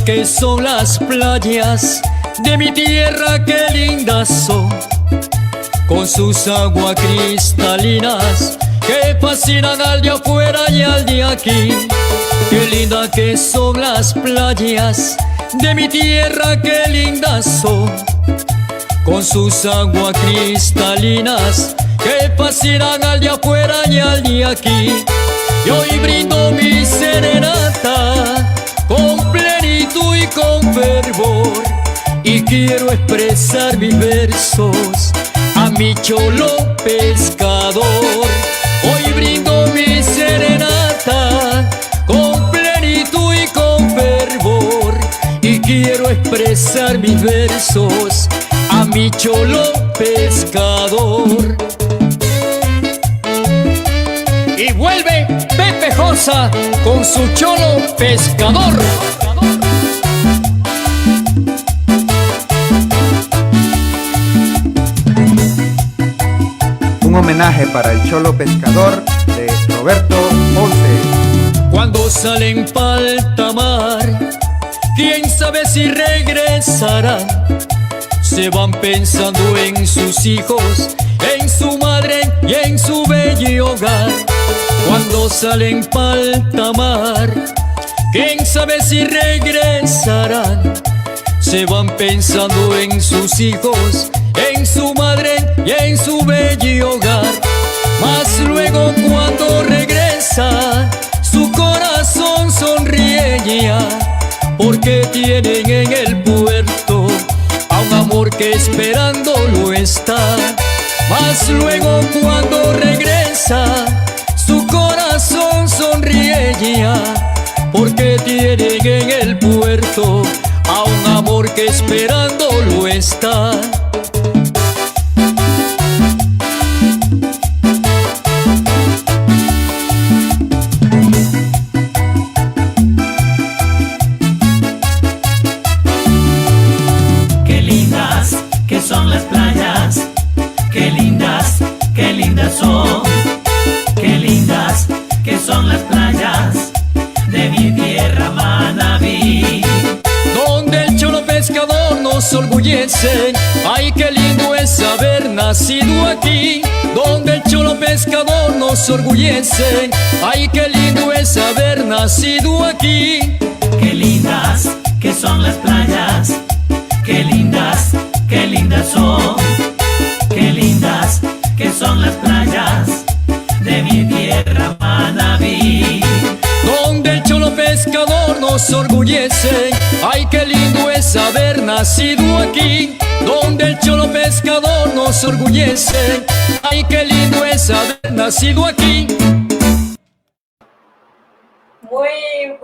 que son las playas de mi tierra, qué lindas son, con sus aguas cristalinas que fascinan al de afuera y al de aquí. Qué linda que son las playas de mi tierra, qué lindas son, con sus aguas cristalinas que fascinan al de afuera y al de aquí. Y hoy brindo mi serenata con plenitud y con fervor, y quiero expresar mis versos a mi cholo pescador. Hoy brindo mi serenata con plenitud y con fervor, y quiero expresar mis versos a mi cholo pescador. Y vuelve Pepe Josa con su cholo pescador. Un homenaje para el cholo pescador de Roberto Ponce. Cuando salen pa'l mar, quién sabe si regresarán. Se van pensando en sus hijos, en su madre y en su bello hogar. Cuando salen pa'l mar, quién sabe si regresarán. Se van pensando en sus hijos, en su madre y en su bello hogar. Mas luego cuando regresa, su corazón sonríe ya, porque tienen en el puerto a un amor que esperándolo está. Mas luego cuando regresa, su corazón sonríe ya, porque tienen en el puerto a un amor que esperándolo está. Qué lindas que son las playas, qué lindas son. Qué lindas que son las playas de mi tierra Manabí, donde el cholo pescador nos orgullece. Ay, qué lindo es haber nacido aquí, donde el cholo pescador nos orgullece. Ay, qué lindo es haber nacido aquí. qué lindas que son las playas, qué lindas son. Qué lindas que son las playas de mi tierra Manabí, donde el cholo pescador nos orgullece. Ay, qué lindo es haber nacido aquí, donde el cholo pescador nos orgullece. Ay, qué lindo es haber nacido aquí. Muy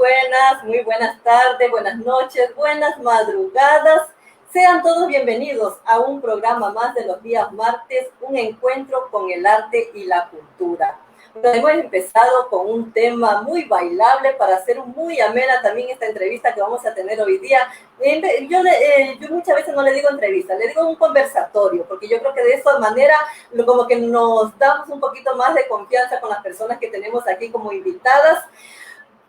buenas tardes, buenas noches, buenas madrugadas. Sean todos bienvenidos a un programa más de los días martes, un encuentro con el arte y la cultura. Hemos empezado con un tema muy bailable para hacer muy amena también esta entrevista que vamos a tener hoy día. Yo muchas veces no le digo entrevista, le digo un conversatorio, porque yo creo que de esa manera como que nos damos un poquito más de confianza con las personas que tenemos aquí como invitadas.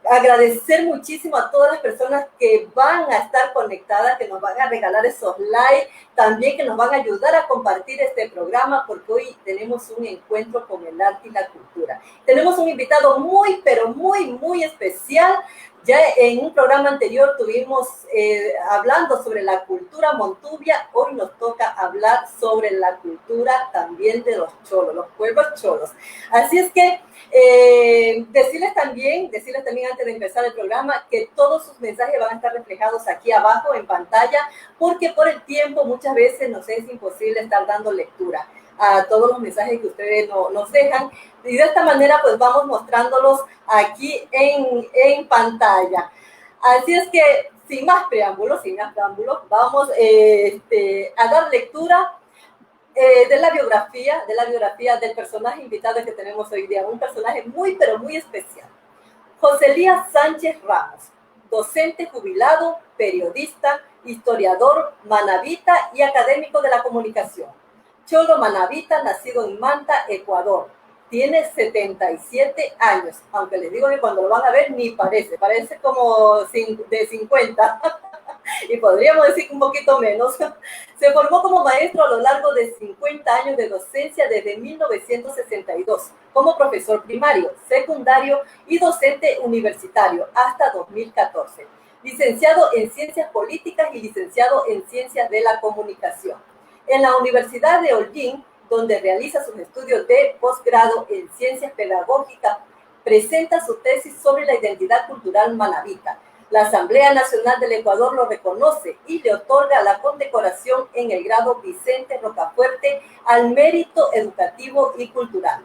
Agradecer muchísimo a todas las personas que van a estar conectadas, que nos van a regalar esos likes, también que nos van a ayudar a compartir este programa, porque hoy tenemos un encuentro con el arte y la cultura. Tenemos un invitado muy, pero muy especial. Ya en un programa anterior tuvimos hablando sobre la cultura montubia. Hoy nos toca hablar sobre la cultura también de los cholos, los pueblos cholos. Así es que decirles también antes de empezar el programa que todos sus mensajes van a estar reflejados aquí abajo en pantalla, porque por el tiempo muchas veces nos es imposible estar dando lectura a todos los mensajes que ustedes nos dejan, y de esta manera pues vamos mostrándolos aquí en pantalla. Así es que sin más preámbulos, vamos a dar lectura de la biografía del personaje invitado que tenemos hoy día, un personaje muy pero muy especial. José Elías Sánchez Ramos, docente jubilado, periodista, historiador, manabita y académico de la comunicación. Cholo manabita, nacido en Manta, Ecuador. Tiene 77 años, aunque les digo que cuando lo van a ver ni parece como de 50. y podríamos decir un poquito menos. Se formó como maestro a lo largo de 50 años de docencia desde 1962, como profesor primario, secundario y docente universitario hasta 2014. Licenciado en Ciencias Políticas y licenciado en Ciencias de la Comunicación. En la Universidad de Holguín, donde realiza sus estudios de posgrado en Ciencias Pedagógicas, presenta su tesis sobre la identidad cultural manabita. La Asamblea Nacional del Ecuador lo reconoce y le otorga la condecoración en el grado Vicente Rocafuerte al mérito educativo y cultural.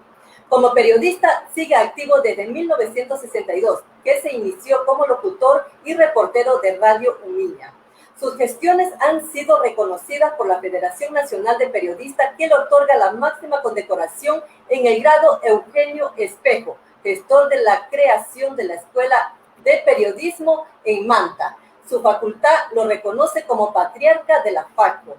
Como periodista, sigue activo desde 1962, que se inició como locutor y reportero de Radio Umiña. Sus gestiones han sido reconocidas por la Federación Nacional de Periodistas, que le otorga la máxima condecoración en el grado Eugenio Espejo, gestor de la creación de la Escuela de Periodismo en Manta. Su facultad lo reconoce como patriarca de la FACO.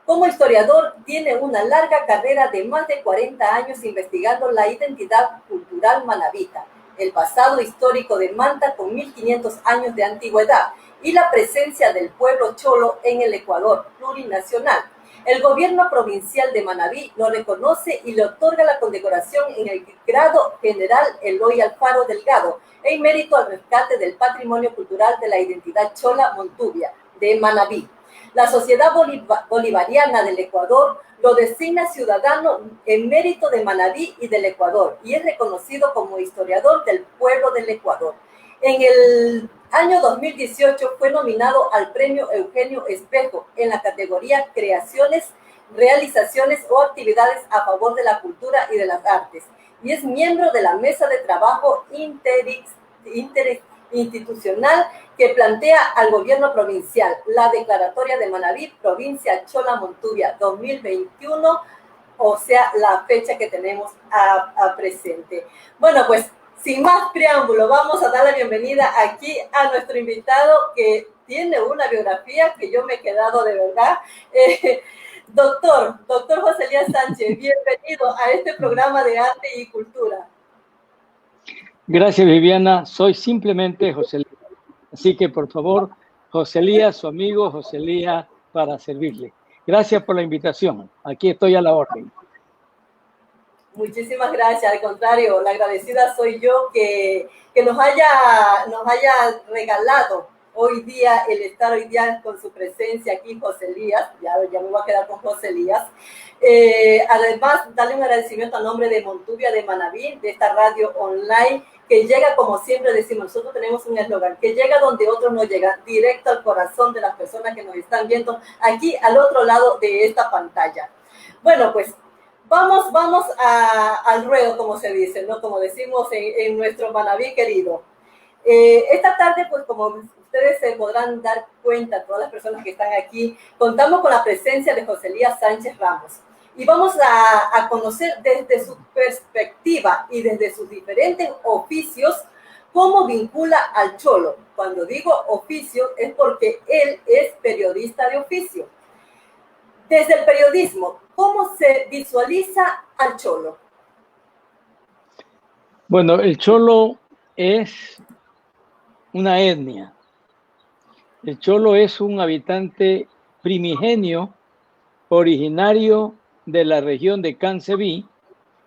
Como historiador, tiene una larga carrera de más de 40 años investigando la identidad cultural manabita, el pasado histórico de Manta con 1500 años de antigüedad y la presencia del pueblo cholo en el Ecuador plurinacional. El gobierno provincial de Manabí lo reconoce y le otorga la condecoración en el grado general Eloy Alfaro Delgado, en mérito al rescate del patrimonio cultural de la identidad chola Montubia de Manabí. La Sociedad Bolivariana del Ecuador lo designa ciudadano en mérito de Manabí y del Ecuador y es reconocido como historiador del pueblo del Ecuador. En el año 2018 fue nominado al Premio Eugenio Espejo en la categoría Creaciones, Realizaciones o Actividades a favor de la cultura y de las artes y es miembro de la Mesa de Trabajo interinstitucional que plantea al gobierno provincial la declaratoria de Manabí, provincia Chola Montubia 2021, o sea, la fecha que tenemos a presente. Bueno, pues sin más preámbulo, vamos a dar la bienvenida aquí a nuestro invitado que tiene una biografía que yo me he quedado de verdad. Doctor José Elías Sánchez, bienvenido a este programa de arte y cultura. Gracias, Viviana. Soy simplemente José Elías. Así que, por favor, José Elías, su amigo José Elías, para servirle. Gracias por la invitación. Aquí estoy a la orden. Muchísimas gracias. Al contrario, la agradecida soy yo que nos haya regalado hoy día el estar hoy día con su presencia aquí, José Elías. Ya me voy a quedar con José Elías. Además, darle un agradecimiento a nombre de Montubia de Manabí, de esta radio online, que llega, como siempre decimos, nosotros tenemos un eslogan, que llega donde otros no llegan, directo al corazón de las personas que nos están viendo aquí al otro lado de esta pantalla. Bueno, pues vamos al ruedo, como se dice, ¿no? Como decimos en nuestro Manabí querido. Esta tarde, pues como ustedes se podrán dar cuenta, todas las personas que están aquí, contamos con la presencia de José Elías Sánchez Ramos. Y vamos a conocer desde su perspectiva y desde sus diferentes oficios cómo vincula al cholo. Cuando digo oficio es porque él es periodista de oficio. Desde el periodismo, ¿cómo se visualiza al cholo? Bueno, el cholo es una etnia. El cholo es un habitante primigenio originario de la región de Cancebí,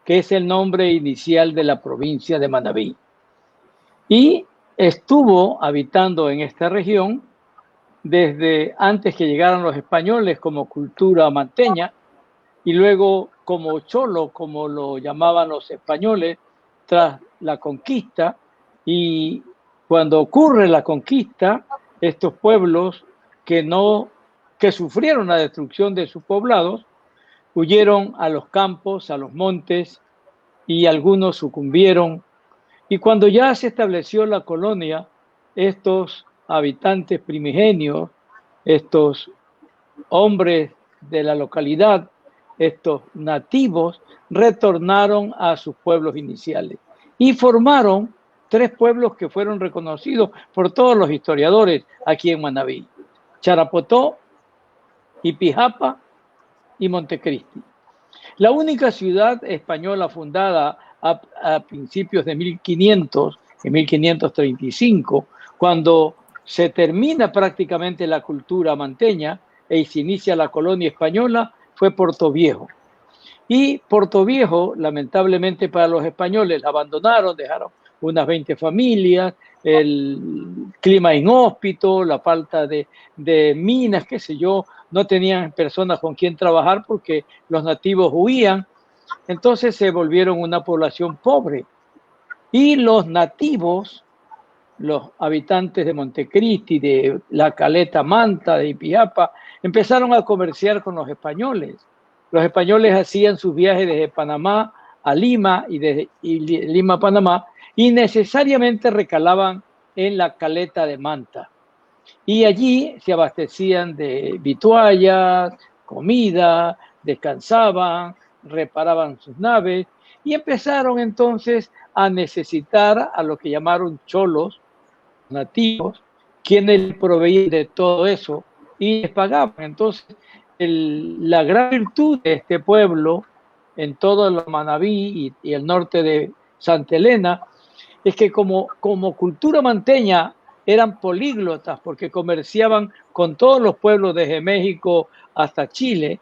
que es el nombre inicial de la provincia de Manabí. Y estuvo habitando en esta región desde antes que llegaran los españoles como cultura manteña y luego como cholo, como lo llamaban los españoles, tras la conquista. Y cuando ocurre la conquista, estos pueblos que sufrieron la destrucción de sus poblados, huyeron a los campos, a los montes, y algunos sucumbieron. Y cuando ya se estableció la colonia, estos habitantes primigenios, estos hombres de la localidad, estos nativos, retornaron a sus pueblos iniciales y formaron 3 pueblos que fueron reconocidos por todos los historiadores aquí en Manabí: Charapotó, Ipijapa y Montecristi. La única ciudad española fundada a principios de 1500, en 1535, cuando se termina prácticamente la cultura manteña y se inicia la colonia española, fue Portoviejo. Y Portoviejo, lamentablemente para los españoles, la abandonaron, dejaron unas 20 familias, el clima inhóspito, la falta de minas, qué sé yo, no tenían personas con quien trabajar porque los nativos huían, entonces se volvieron una población pobre. Y los nativos, los habitantes de Montecristi, de la Caleta Manta, de Ipiapa, empezaron a comerciar con los españoles. Los españoles hacían sus viajes desde Panamá a Lima y desde Lima a Panamá y necesariamente recalaban en la Caleta de Manta. Y allí se abastecían de vituallas, comida, descansaban, reparaban sus naves y empezaron entonces a necesitar a lo que llamaron cholos nativos, quienes proveían de todo eso y les pagaban. Entonces, la gran virtud de este pueblo en todo el Manabí y el norte de Santa Elena es que como cultura manteña eran políglotas porque comerciaban con todos los pueblos desde México hasta Chile.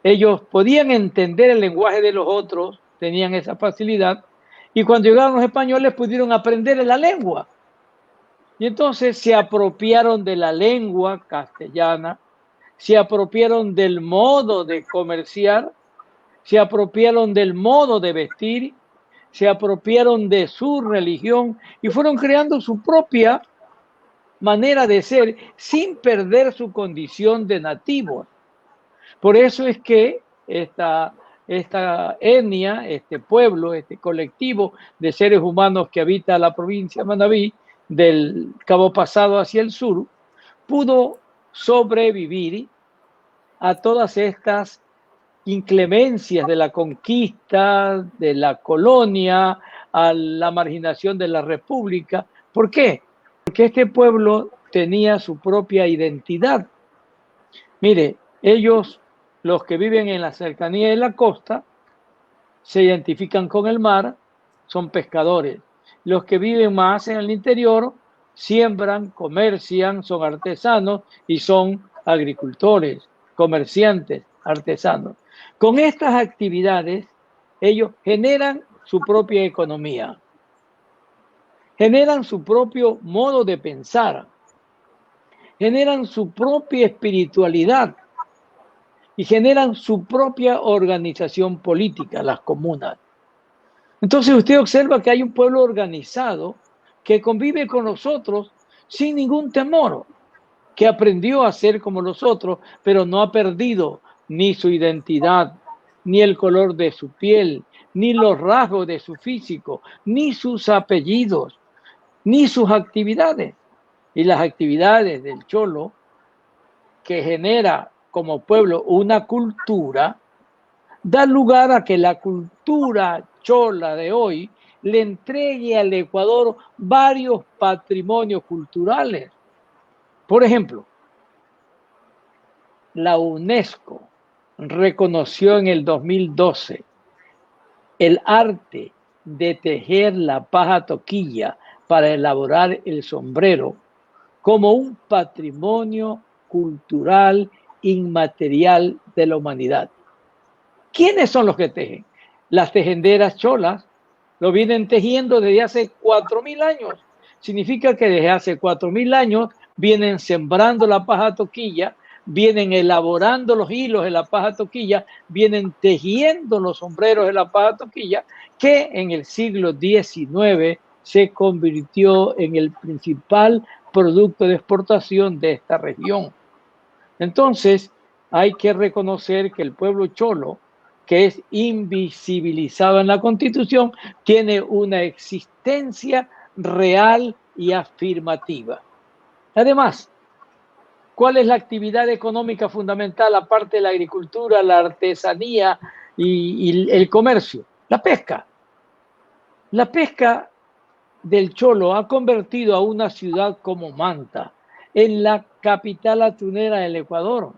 Ellos podían entender el lenguaje de los otros, tenían esa facilidad, y cuando llegaron los españoles pudieron aprender la lengua. Y entonces se apropiaron de la lengua castellana, se apropiaron del modo de comerciar, se apropiaron del modo de vestir, se apropiaron de su religión y fueron creando su propia manera de ser sin perder su condición de nativos. Por eso es que esta etnia, este pueblo, este colectivo de seres humanos que habita la provincia de Manabí, del Cabo Pasado hacia el sur, pudo sobrevivir a todas estas inclemencias de la conquista, de la colonia, a la marginación de la república. ¿Por qué? Porque este pueblo tenía su propia identidad. Mire, ellos, los que viven en la cercanía de la costa, se identifican con el mar, son pescadores. Los que viven más en el interior, siembran, comercian, son artesanos y son agricultores, comerciantes, artesanos. Con estas actividades, ellos generan su propia economía, generan su propio modo de pensar, generan su propia espiritualidad y generan su propia organización política, las comunas. Entonces usted observa que hay un pueblo organizado que convive con nosotros sin ningún temor, que aprendió a ser como nosotros, pero no ha perdido ni su identidad, ni el color de su piel, ni los rasgos de su físico, ni sus apellidos, ni sus actividades. Y las actividades del cholo, que genera como pueblo una cultura, da lugar a que la cultura chola de hoy le entregue al Ecuador varios patrimonios culturales. Por ejemplo, la UNESCO reconoció en el 2012 el arte de tejer la paja toquilla para elaborar el sombrero como un patrimonio cultural inmaterial de la humanidad. ¿Quiénes son los que tejen? Las tejenderas cholas lo vienen tejiendo desde hace 4.000 años. Significa que desde hace 4.000 años vienen sembrando la paja toquilla, vienen elaborando los hilos de la paja toquilla, vienen tejiendo los sombreros de la paja toquilla, que en el siglo XIX se convirtió en el principal producto de exportación de esta región. Entonces, hay que reconocer que el pueblo cholo, que es invisibilizado en la Constitución, tiene una existencia real y afirmativa. Además, ¿cuál es la actividad económica fundamental aparte de la agricultura, la artesanía y el comercio? La pesca. La pesca del Cholo ha convertido a una ciudad como Manta en la capital atunera del Ecuador.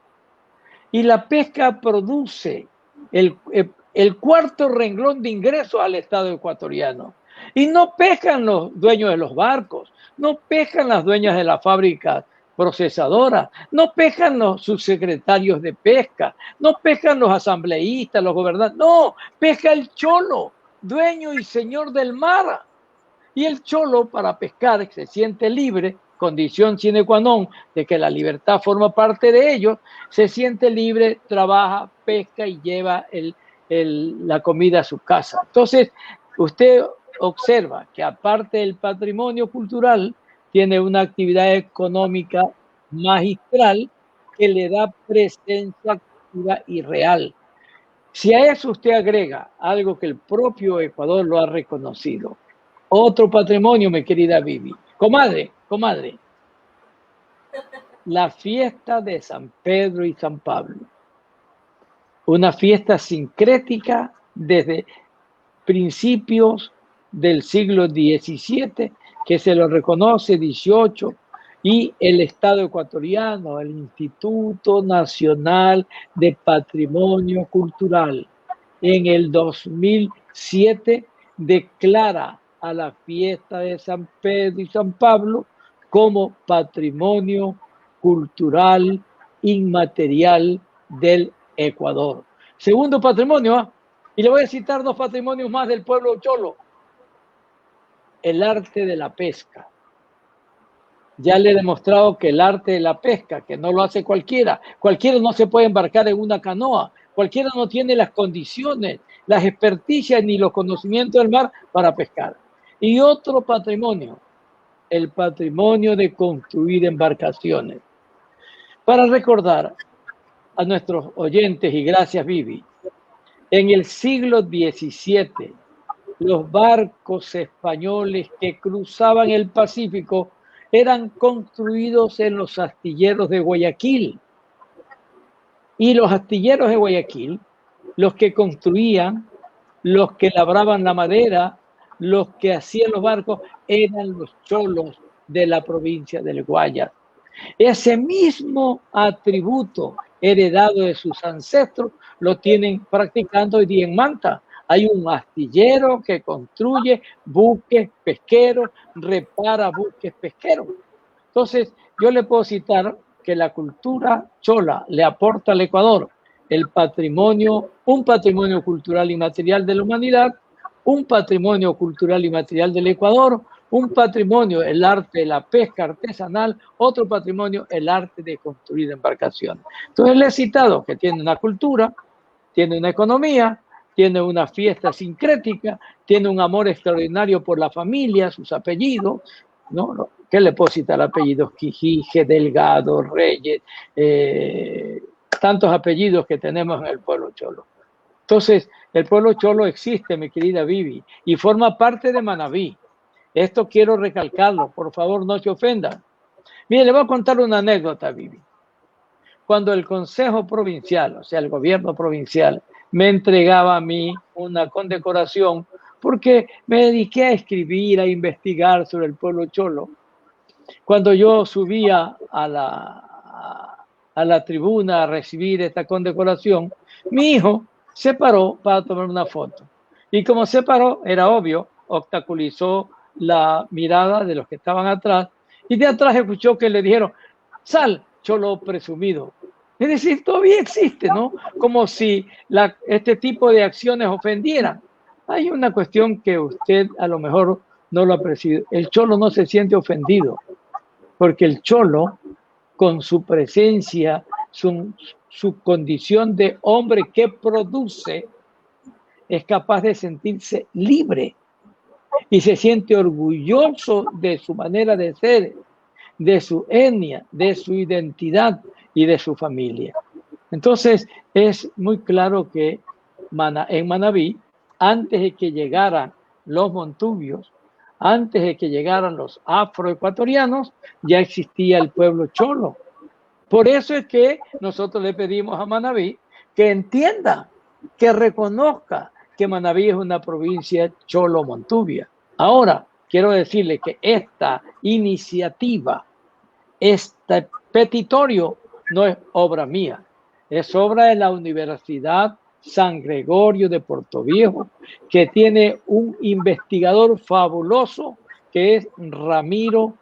Y la pesca produce el cuarto renglón de ingresos al Estado ecuatoriano. Y no pescan los dueños de los barcos, no pescan las dueñas de las fábricas procesadoras, no pescan los subsecretarios de pesca, no pescan los asambleístas, los gobernantes, no, pesca el cholo, dueño y señor del mar. Y el cholo, para pescar, se siente libre, condición sine qua non de que la libertad forma parte de ellos, se siente libre, trabaja, pesca y lleva la comida a su casa. Entonces, usted observa que aparte del patrimonio cultural, tiene una actividad económica magistral que le da presencia activa y real. Si a eso usted agrega algo que el propio Ecuador lo ha reconocido, otro patrimonio, mi querida Vivi, comadre, la fiesta de San Pedro y San Pablo, una fiesta sincrética desde principios del siglo XVII, que se lo reconoce 18, y el Estado ecuatoriano, el Instituto Nacional de Patrimonio Cultural, en el 2007 declara a la fiesta de San Pedro y San Pablo como patrimonio cultural inmaterial del Ecuador. Segundo patrimonio, y le voy a citar 2 patrimonios más del pueblo cholo. El arte de la pesca. Ya le he demostrado que el arte de la pesca, que no lo hace cualquiera no se puede embarcar en una canoa, cualquiera no tiene las condiciones, las experticias ni los conocimientos del mar para pescar. Y otro patrimonio, el patrimonio de construir embarcaciones. Para recordar a nuestros oyentes, y gracias Vivi, en el siglo XVII, los barcos españoles que cruzaban el Pacífico eran construidos en los astilleros de Guayaquil. Y los astilleros de Guayaquil, los que construían, los que labraban la madera, los que hacían los barcos, eran los cholos de la provincia del Guayas. Ese mismo atributo heredado de sus ancestros lo tienen practicando hoy día en Manta. Hay un astillero que construye buques pesqueros, repara buques pesqueros. Entonces, yo le puedo citar que la cultura chola le aporta al Ecuador el patrimonio, un patrimonio cultural y material de la humanidad, un patrimonio cultural y material del Ecuador, un patrimonio, el arte de la pesca artesanal, otro patrimonio, el arte de construir embarcaciones. Entonces, le he citado que tiene una cultura, tiene una economía, tiene una fiesta sincrética, tiene un amor extraordinario por la familia, sus apellidos, ¿no? ¿Qué le puedo citar? Apellidos Quijije, Delgado, Reyes, tantos apellidos que tenemos en el pueblo cholo. Entonces, el pueblo cholo existe, mi querida Vivi, y forma parte de Manabí. Esto quiero recalcarlo, por favor, no se ofendan. Mire, le voy a contar una anécdota, Vivi. Cuando el Consejo Provincial, o sea, el gobierno provincial, me entregaba a mí una condecoración porque me dediqué a escribir, a investigar sobre el pueblo cholo. Cuando yo subía a la tribuna a recibir esta condecoración, mi hijo se paró para tomar una foto. Y como se paró, era obvio, obstaculizó la mirada de los que estaban atrás, y de atrás escuchó que le dijeron: sal, cholo presumido. Es decir, todavía existe, ¿no? Como si este tipo de acciones ofendieran. Hay una cuestión que usted a lo mejor no lo ha percibido. El cholo no se siente ofendido, porque el cholo, con su presencia, su condición de hombre que produce, es capaz de sentirse libre y se siente orgulloso de su manera de ser, de su etnia, de su identidad y de su familia. Entonces, es muy claro que en Manabí, antes de que llegaran los montubios, antes de que llegaran los afroecuatorianos, ya existía el pueblo cholo. Por eso es que nosotros le pedimos a Manabí que entienda, que reconozca que Manabí es una provincia cholo-montubia. Ahora, quiero decirle que esta iniciativa, este petitorio, no es obra mía, es obra de la Universidad San Gregorio de Portoviejo, que tiene un investigador fabuloso que es Ramiro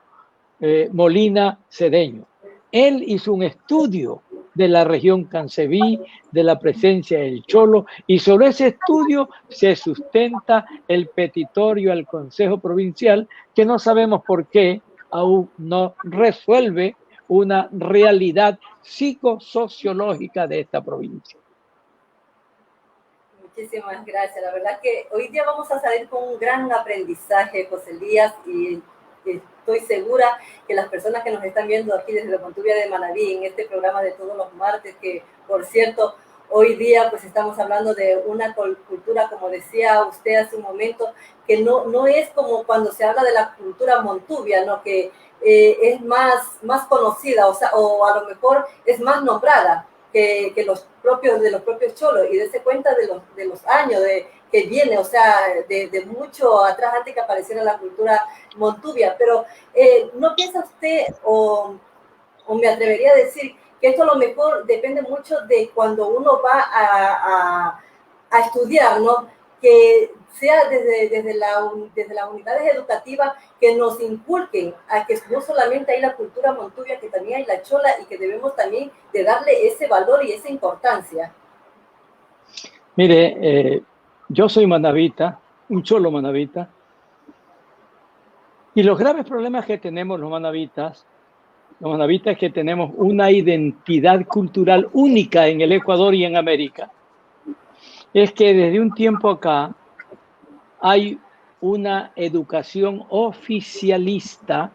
Molina Cedeño. Él hizo un estudio de la región Cancebí, de la presencia del cholo, y sobre ese estudio se sustenta el petitorio al Consejo Provincial, que no sabemos por qué aún no resuelve una realidad psicosociológica de esta provincia. Muchísimas gracias. La verdad que hoy día vamos a salir con un gran aprendizaje, José Elías, y estoy segura que las personas que nos están viendo aquí desde la Montuvia de Manabí, en este programa de todos los martes, que por cierto, hoy día pues estamos hablando de una cultura, como decía usted hace un momento, que no es como cuando se habla de la cultura montuvia, ¿no? Que es más conocida, o a lo mejor es más nombrada que de los propios cholos, y dése cuenta de los años que viene, o sea, de mucho atrás antes que apareciera la cultura montuvia. Pero ¿no piensa usted, o me atrevería a decir, que esto a lo mejor depende mucho de cuando uno va a estudiar, ¿no? Que sea desde las unidades educativas que nos inculquen a que no solamente hay la cultura montuvia, que también hay la chola, y que debemos también de darle ese valor y esa importancia? Mire, yo soy manabita, un cholo manabita, y los graves problemas que tenemos los manabitas es que tenemos una identidad cultural única en el Ecuador y en América. Es que desde un tiempo acá hay una educación oficialista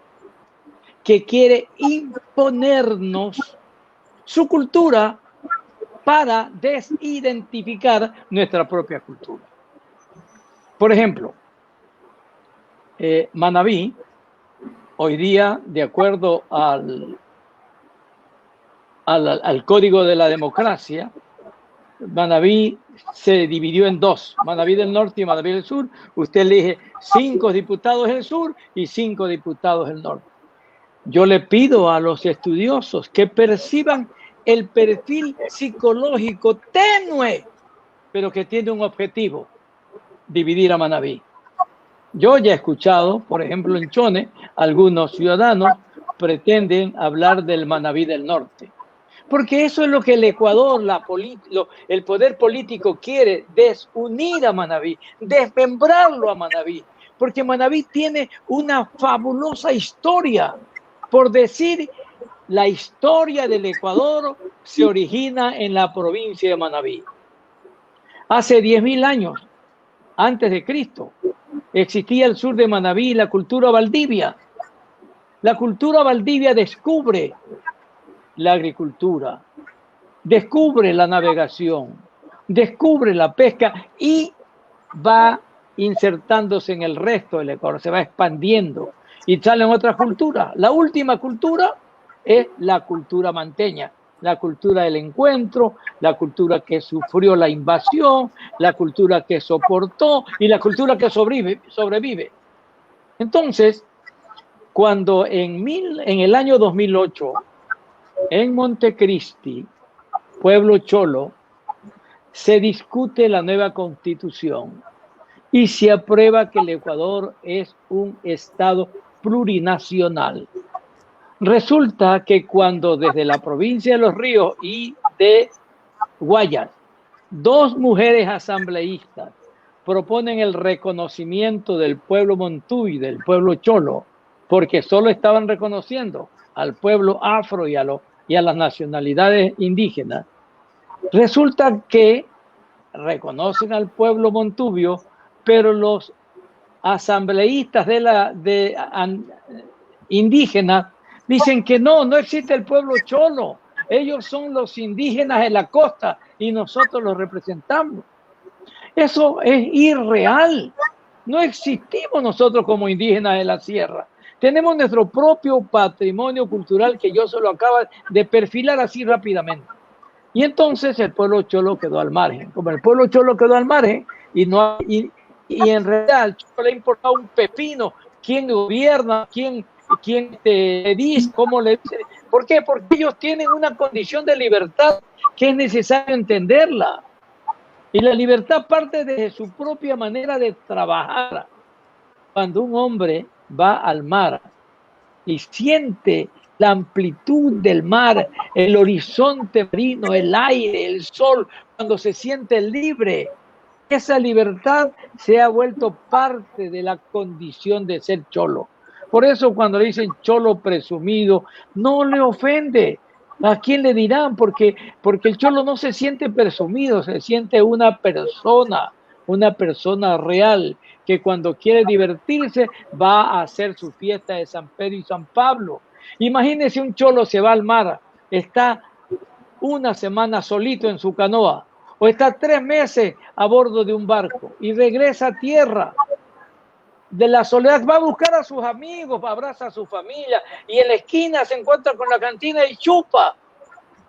que quiere imponernos su cultura para desidentificar nuestra propia cultura. Por ejemplo, Manabí, hoy día, de acuerdo al Código de la Democracia, Manabí se dividió en dos, Manabí del Norte y Manabí del Sur. Usted elige 5 diputados del sur y 5 diputados del norte. Yo le pido a los estudiosos que perciban el perfil psicológico tenue, pero que tiene un objetivo: dividir a Manabí. Yo ya he escuchado, por ejemplo, en Chone, algunos ciudadanos pretenden hablar del Manabí del Norte, porque eso es lo que el Ecuador, el poder político quiere: desunir a Manabí, desmembrarlo a Manabí, porque Manabí tiene una fabulosa historia. Por decir, la historia del Ecuador se origina en la provincia de Manabí. Hace 10.000 años, antes de Cristo, existía al sur de Manabí la cultura valdivia. La cultura valdivia descubre la agricultura, descubre la navegación, descubre la pesca y va insertándose en el resto del Ecuador, se va expandiendo y salen otras culturas. La última cultura es la cultura manteña, la cultura del encuentro, la cultura que sufrió la invasión, la cultura que soportó y la cultura que sobrevive. Entonces, cuando en el año 2008, en Montecristi, pueblo cholo, se discute la nueva constitución y se aprueba que el Ecuador es un estado plurinacional. Resulta que cuando desde la provincia de Los Ríos y de Guayas, 2 mujeres asambleístas proponen el reconocimiento del pueblo montú y del pueblo cholo, porque solo estaban reconociendo al pueblo afro y a las nacionalidades indígenas, resulta que reconocen al pueblo montubio, pero los asambleístas indígenas dicen que no existe el pueblo cholo, ellos son los indígenas de la costa y nosotros los representamos. Eso es irreal. No existimos nosotros como indígenas de la sierra. Tenemos nuestro propio patrimonio cultural que yo solo acabo de perfilar así rápidamente. Y entonces el pueblo cholo quedó al margen. Como el pueblo cholo quedó al margen y en realidad al cholo le ha importado un pepino quién gobierna, quién te dice, cómo le dice. ¿Por qué? Porque ellos tienen una condición de libertad que es necesario entenderla. Y la libertad parte de su propia manera de trabajar. Cuando un hombre va al mar y siente la amplitud del mar, el horizonte marino, el aire, el sol, cuando se siente libre, esa libertad se ha vuelto parte de la condición de ser cholo. Por eso cuando le dicen cholo presumido, no le ofende. ¿A quién le dirán? Porque el cholo no se siente presumido, se siente una persona real, que cuando quiere divertirse va a hacer su fiesta de San Pedro y San Pablo. Imagínese un cholo se va al mar, está una semana solito en su canoa, o está 3 meses a bordo de un barco y regresa a tierra. De la soledad va a buscar a sus amigos, abraza a su familia y en la esquina se encuentra con la cantina y chupa.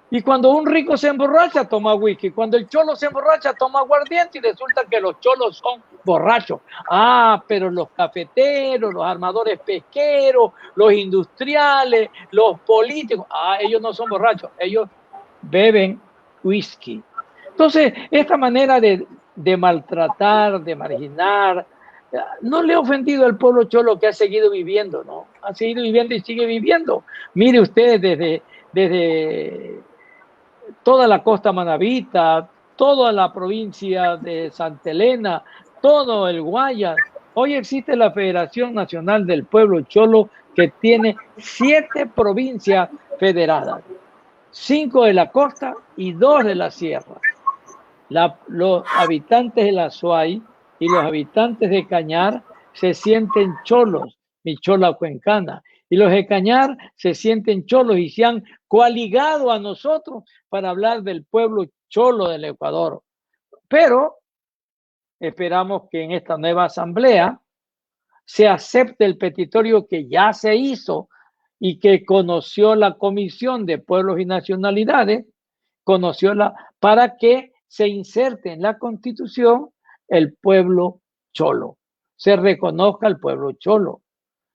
Y cuando un rico se emborracha, toma whisky. Cuando el cholo se emborracha, toma aguardiente y resulta que los cholos son borrachos. Ah, pero los cafeteros, los armadores pesqueros, los industriales, los políticos, ellos no son borrachos, ellos beben whisky. Entonces, esta manera de maltratar, de marginar, no le ha ofendido al pueblo cholo, que ha seguido viviendo, ¿no? Ha seguido viviendo y sigue viviendo. Mire usted, desde toda la costa manabita, toda la provincia de Santa Elena, todo el Guayas. Hoy existe la Federación Nacional del Pueblo Cholo, que tiene 7 provincias federadas, 5 de la costa y 2 de la sierra. Los habitantes de la Azuay y los habitantes de Cañar se sienten cholos, mi chola cuencana, y los de Cañar se sienten cholos y se han coaligado a nosotros para hablar del pueblo cholo del Ecuador. Pero esperamos que en esta nueva asamblea se acepte el petitorio que ya se hizo y que conoció la Comisión de Pueblos y Nacionalidades, para que se inserte en la Constitución el pueblo cholo, se reconozca el pueblo cholo.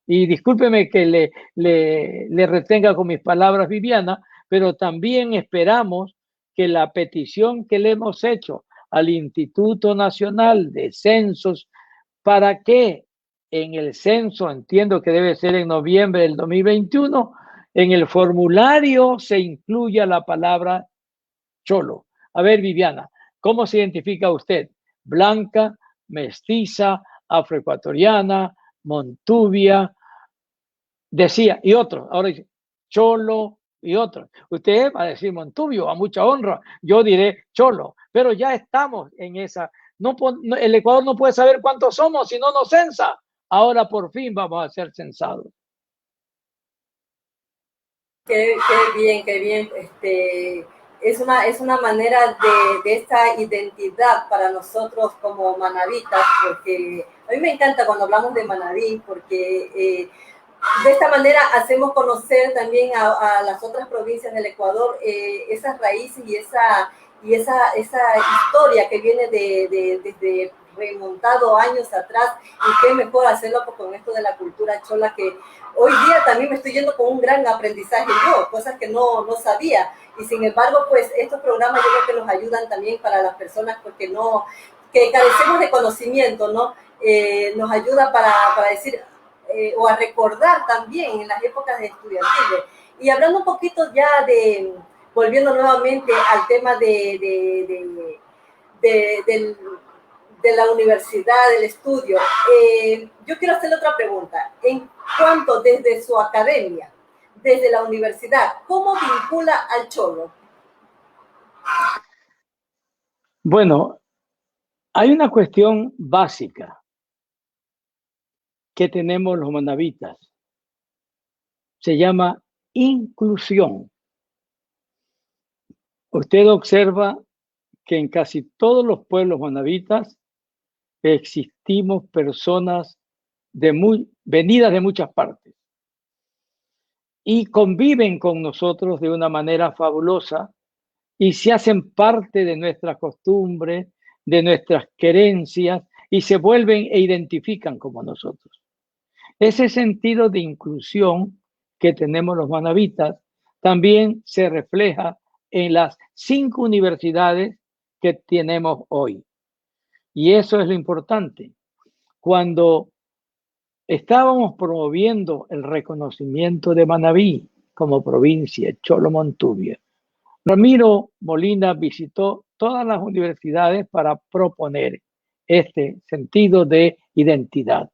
Y discúlpeme que le retenga con mis palabras, Viviana, pero también esperamos que la petición que le hemos hecho al Instituto Nacional de Censos, para que en el censo, entiendo que debe ser en noviembre del 2021, en el formulario se incluya la palabra cholo. A ver, Viviana, ¿cómo se identifica usted? Blanca, mestiza, afroecuatoriana, montubia, decía, y otros. Ahora dice cholo y otros. Usted va a decir montubio, a mucha honra. Yo diré cholo, pero ya estamos en esa. El Ecuador no puede saber cuántos somos si no nos censa. Ahora por fin vamos a ser censados. Qué bien, qué bien. Es una manera de esta identidad para nosotros como manabitas, porque a mí me encanta cuando hablamos de manabí, porque de esta manera hacemos conocer también a las otras provincias del Ecuador esas raíces y esa historia que viene desde remontado años atrás, y qué mejor hacerlo con esto de la cultura chola, que hoy día también me estoy yendo con un gran aprendizaje yo, cosas que no sabía, y sin embargo pues estos programas yo creo que nos ayudan también para las personas porque que carecemos de conocimiento, ¿no? Nos ayuda para decir o a recordar también en las épocas estudiantiles. Y hablando un poquito ya volviendo nuevamente al tema de la universidad, del estudio, yo quiero hacerle otra pregunta. En cuanto desde su academia, desde la universidad, ¿cómo vincula al cholo? Bueno, hay una cuestión básica que tenemos los manabitas. Se llama inclusión. Usted observa que en casi todos los pueblos manabitas existimos personas venidas de muchas partes y conviven con nosotros de una manera fabulosa y se hacen parte de nuestras costumbres, de nuestras creencias, y se vuelven e identifican como nosotros. Ese sentido de inclusión que tenemos los manabitas también se refleja en las 5 universidades que tenemos hoy. Y eso es lo importante. Cuando estábamos promoviendo el reconocimiento de Manabí como provincia Cholo-Montubio, Ramiro Molina visitó todas las universidades para proponer este sentido de identidad.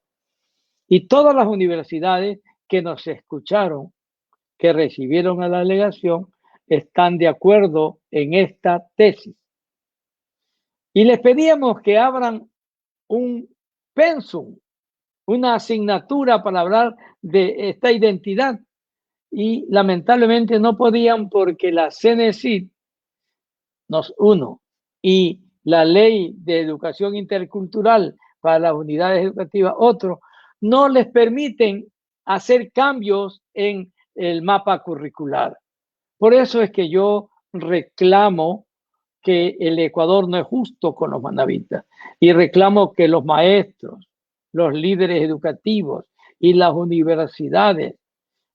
Y todas las universidades que nos escucharon, que recibieron a la delegación, están de acuerdo en esta tesis. Y les pedíamos que abran un pensum, una asignatura para hablar de esta identidad. Y lamentablemente no podían porque la CENESID, y la Ley de Educación Intercultural para las unidades educativas, no les permiten hacer cambios en el mapa curricular. Por eso es que yo reclamo que el Ecuador no es justo con los manabitas y reclamo que los maestros, los líderes educativos y las universidades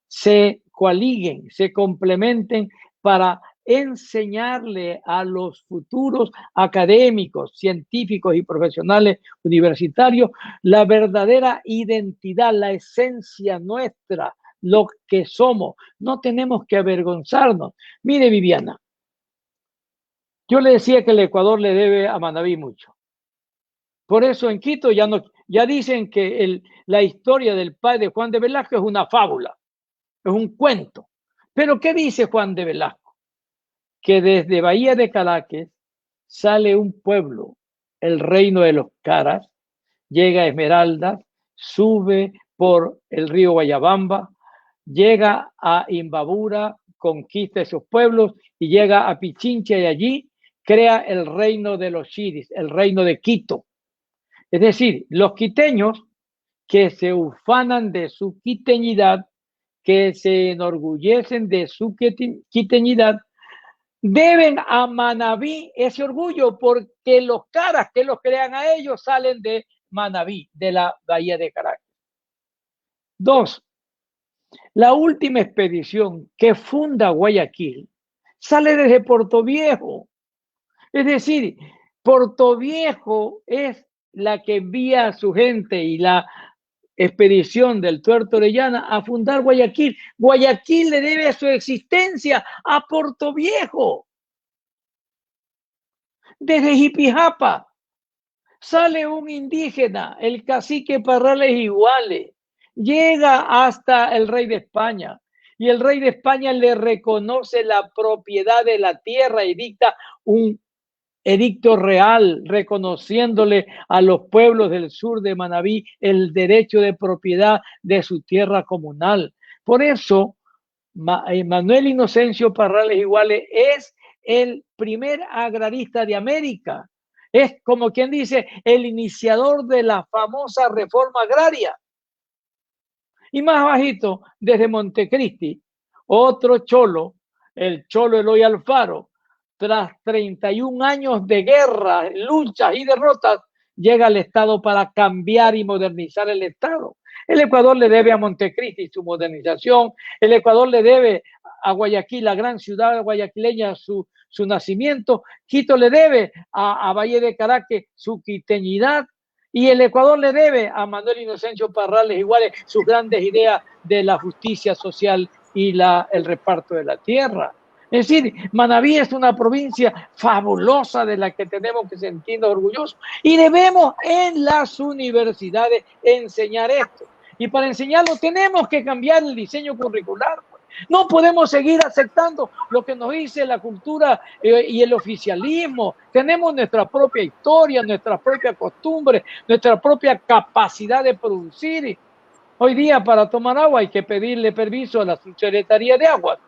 se coaliguen, se complementen para enseñarle a los futuros académicos, científicos y profesionales universitarios la verdadera identidad, la esencia nuestra, lo que somos. No tenemos que avergonzarnos. Mire, Viviana, yo le decía que el Ecuador le debe a Manabí mucho. Por eso en Quito ya dicen que la historia del padre de Juan de Velasco es una fábula, es un cuento. Pero ¿qué dice Juan de Velasco? Que desde Bahía de Caracas sale un pueblo, el reino de los Caras, llega a Esmeraldas, sube por el río Guayabamba, llega a Imbabura, conquista esos pueblos y llega a Pichincha y allí crea el reino de los Chiris, el reino de Quito. Es decir, los quiteños que se ufanan de su quiteñidad, que se enorgullecen de su quiteñidad, deben a Manabí ese orgullo porque los Caras que los crean a ellos salen de Manabí, de la Bahía de Caracas. 2. La última expedición que funda Guayaquil sale desde Portoviejo. Es decir, Portoviejo es la que envía a su gente y la expedición del Tuerto Orellana a fundar Guayaquil. Guayaquil le debe su existencia a Portoviejo. Desde Jipijapa sale un indígena, el cacique Parrales Iguales, llega hasta el rey de España y el rey de España le reconoce la propiedad de la tierra y dicta un edicto real reconociéndole a los pueblos del sur de Manabí el derecho de propiedad de su tierra comunal. Por eso, Manuel Inocencio Parrales Iguales es el primer agrarista de América. Es como quien dice el iniciador de la famosa reforma agraria. Y más bajito, desde Montecristi, otro cholo, el cholo Eloy Alfaro, tras 31 años de guerra, luchas y derrotas, llega al Estado para cambiar y modernizar el Estado. El Ecuador le debe a Montecristi su modernización, el Ecuador le debe a Guayaquil, la gran ciudad guayaquileña, su nacimiento, Quito le debe a Valle de Caracas su quiteñidad, y el Ecuador le debe a Manuel Inocencio Parrales Iguales sus grandes ideas de la justicia social y el reparto de la tierra. Es decir, Manabí es una provincia fabulosa de la que tenemos que sentirnos orgullosos y debemos en las universidades enseñar esto. Y para enseñarlo tenemos que cambiar el diseño curricular. No podemos seguir aceptando lo que nos dice la cultura y el oficialismo. Tenemos nuestra propia historia, nuestra propia costumbre, nuestra propia capacidad de producir. Hoy día para tomar agua hay que pedirle permiso a la Secretaría de Aguas.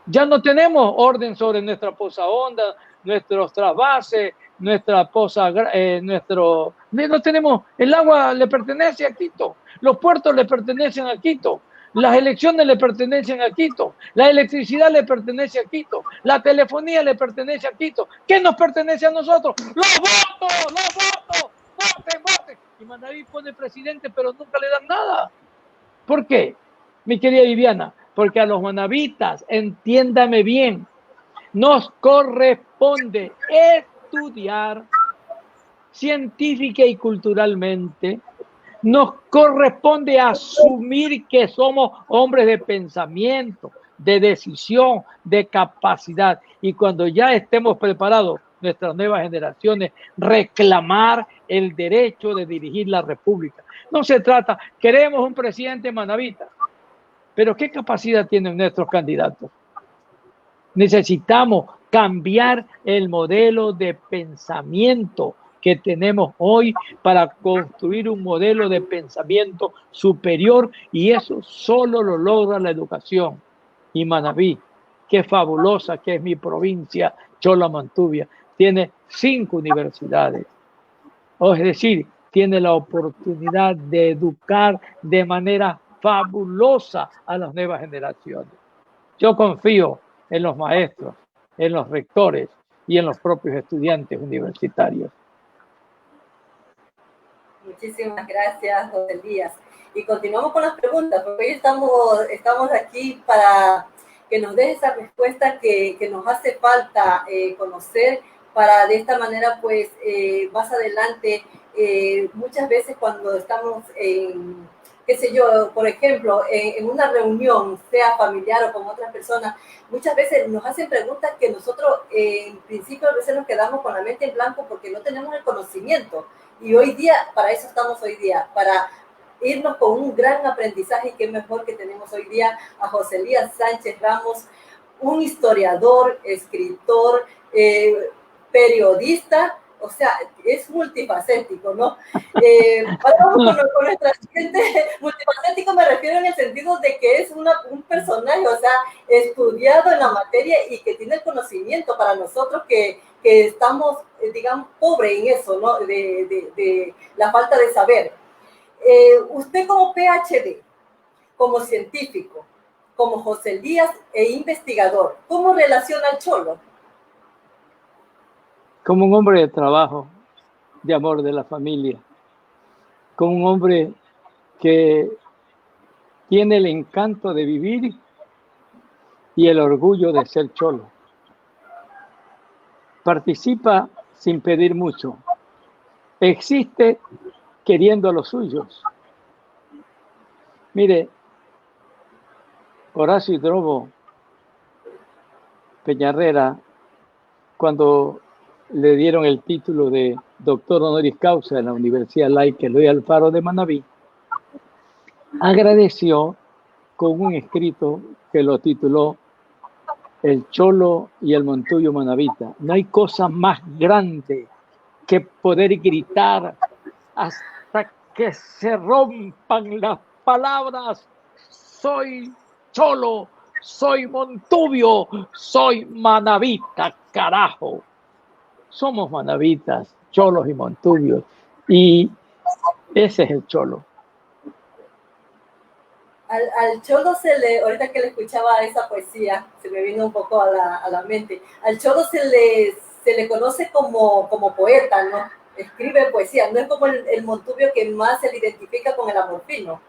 Ya no tenemos orden sobre nuestra poza honda, nuestros trasvases, nuestra poza, no tenemos, el agua le pertenece a Quito, los puertos le pertenecen a Quito, las elecciones le pertenecen a Quito, la electricidad le pertenece a Quito, la telefonía le pertenece a Quito. ¿Qué nos pertenece a nosotros? ¡Los votos! ¡Los votos! ¡Voten, voten! Y Manabí pone presidente, pero nunca le dan nada. ¿Por qué, mi querida Viviana? Porque a los manabitas, entiéndame bien, nos corresponde, es estudiar científica y culturalmente, nos corresponde asumir que somos hombres de pensamiento, de decisión, de capacidad. Y cuando ya estemos preparados, nuestras nuevas generaciones, reclamar el derecho de dirigir la República. No se trata, queremos un presidente manabita, pero ¿qué capacidad tienen nuestros candidatos? Necesitamos cambiar el modelo de pensamiento que tenemos hoy para construir un modelo de pensamiento superior, y eso solo lo logra la educación. Y Manabí, qué fabulosa que es mi provincia, Cholo-Mantuvia, tiene 5 universidades. Es decir, tiene la oportunidad de educar de manera fabulosa a las nuevas generaciones. Yo confío en los maestros, en los rectores y en los propios estudiantes universitarios. Muchísimas gracias, José Elías. Y continuamos con las preguntas, porque hoy estamos aquí para que nos des esa respuesta que nos hace falta conocer, para de esta manera, pues, más adelante, muchas veces cuando estamos en, qué sé yo, por ejemplo, en una reunión, sea familiar o con otras personas, muchas veces nos hacen preguntas que nosotros, en principio, a veces nos quedamos con la mente en blanco porque no tenemos el conocimiento. Y hoy día, para eso estamos hoy día, para irnos con un gran aprendizaje, y qué mejor que tenemos hoy día a José Elías Sánchez Ramos, un historiador, escritor, periodista, o sea, es multifacético, ¿no? Vamos con nuestra gente. Multifacético me refiero en el sentido de que es un personaje, o sea, estudiado en la materia y que tiene el conocimiento para nosotros que estamos, digamos, pobres en eso, ¿no? De la falta de saber. Usted como PhD, como científico, como José Elías e investigador, ¿cómo relaciona al Cholo? Como un hombre de trabajo, de amor de la familia, como un hombre que tiene el encanto de vivir y el orgullo de ser cholo. Participa sin pedir mucho, existe queriendo a los suyos. Mire, Horacio Drobo Peñarrera, cuando le dieron el título de doctor honoris causa en la Universidad Laica Eloy Alfaro de Manabí, agradeció con un escrito que lo tituló El Cholo y el Montuyo Manabita. No hay cosa más grande que poder gritar hasta que se rompan las palabras: soy Cholo, soy Montubio, soy manabita, carajo. Somos manabitas, cholos y montubios, y ese es el Cholo. Al Cholo ahorita que le escuchaba esa poesía, se me vino un poco a la mente. Al Cholo se le conoce como poeta, ¿no? Escribe poesía, no es como el Montubio que más se le identifica con el amorfino.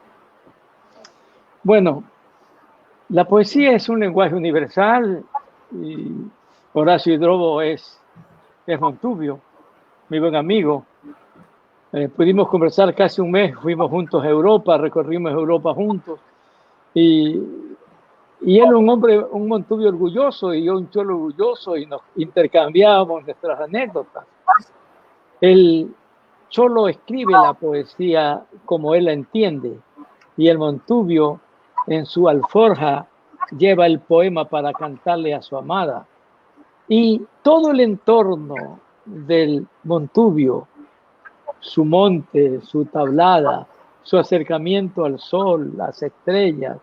Bueno, la poesía es un lenguaje universal y Horacio Drobo es Montubio, mi buen amigo. Pudimos conversar casi un mes, fuimos juntos a Europa, recorrimos Europa juntos, y él un Montubio orgulloso y yo un Cholo orgulloso, y nos intercambiábamos nuestras anécdotas. El Cholo escribe la poesía como él la entiende, y el Montubio en su alforja lleva el poema para cantarle a su amada. Y todo el entorno del Montubio, su monte, su tablada, su acercamiento al sol, las estrellas,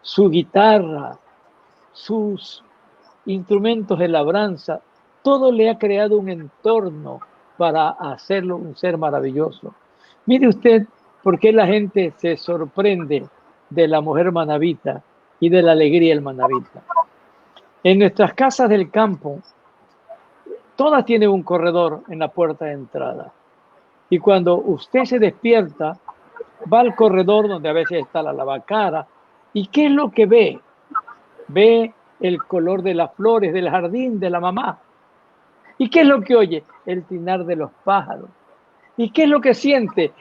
su guitarra, sus instrumentos de labranza, todo le ha creado un entorno para hacerlo un ser maravilloso. Mire usted por qué la gente se sorprende de la mujer manabita y de la alegría del manabita. En nuestras casas del campo, todas tienen un corredor en la puerta de entrada. Y cuando usted se despierta, va al corredor donde a veces está la lavacara. ¿Y qué es lo que ve? Ve el color de las flores del jardín de la mamá. ¿Y qué es lo que oye? El trinar de los pájaros. ¿Y qué es lo que siente?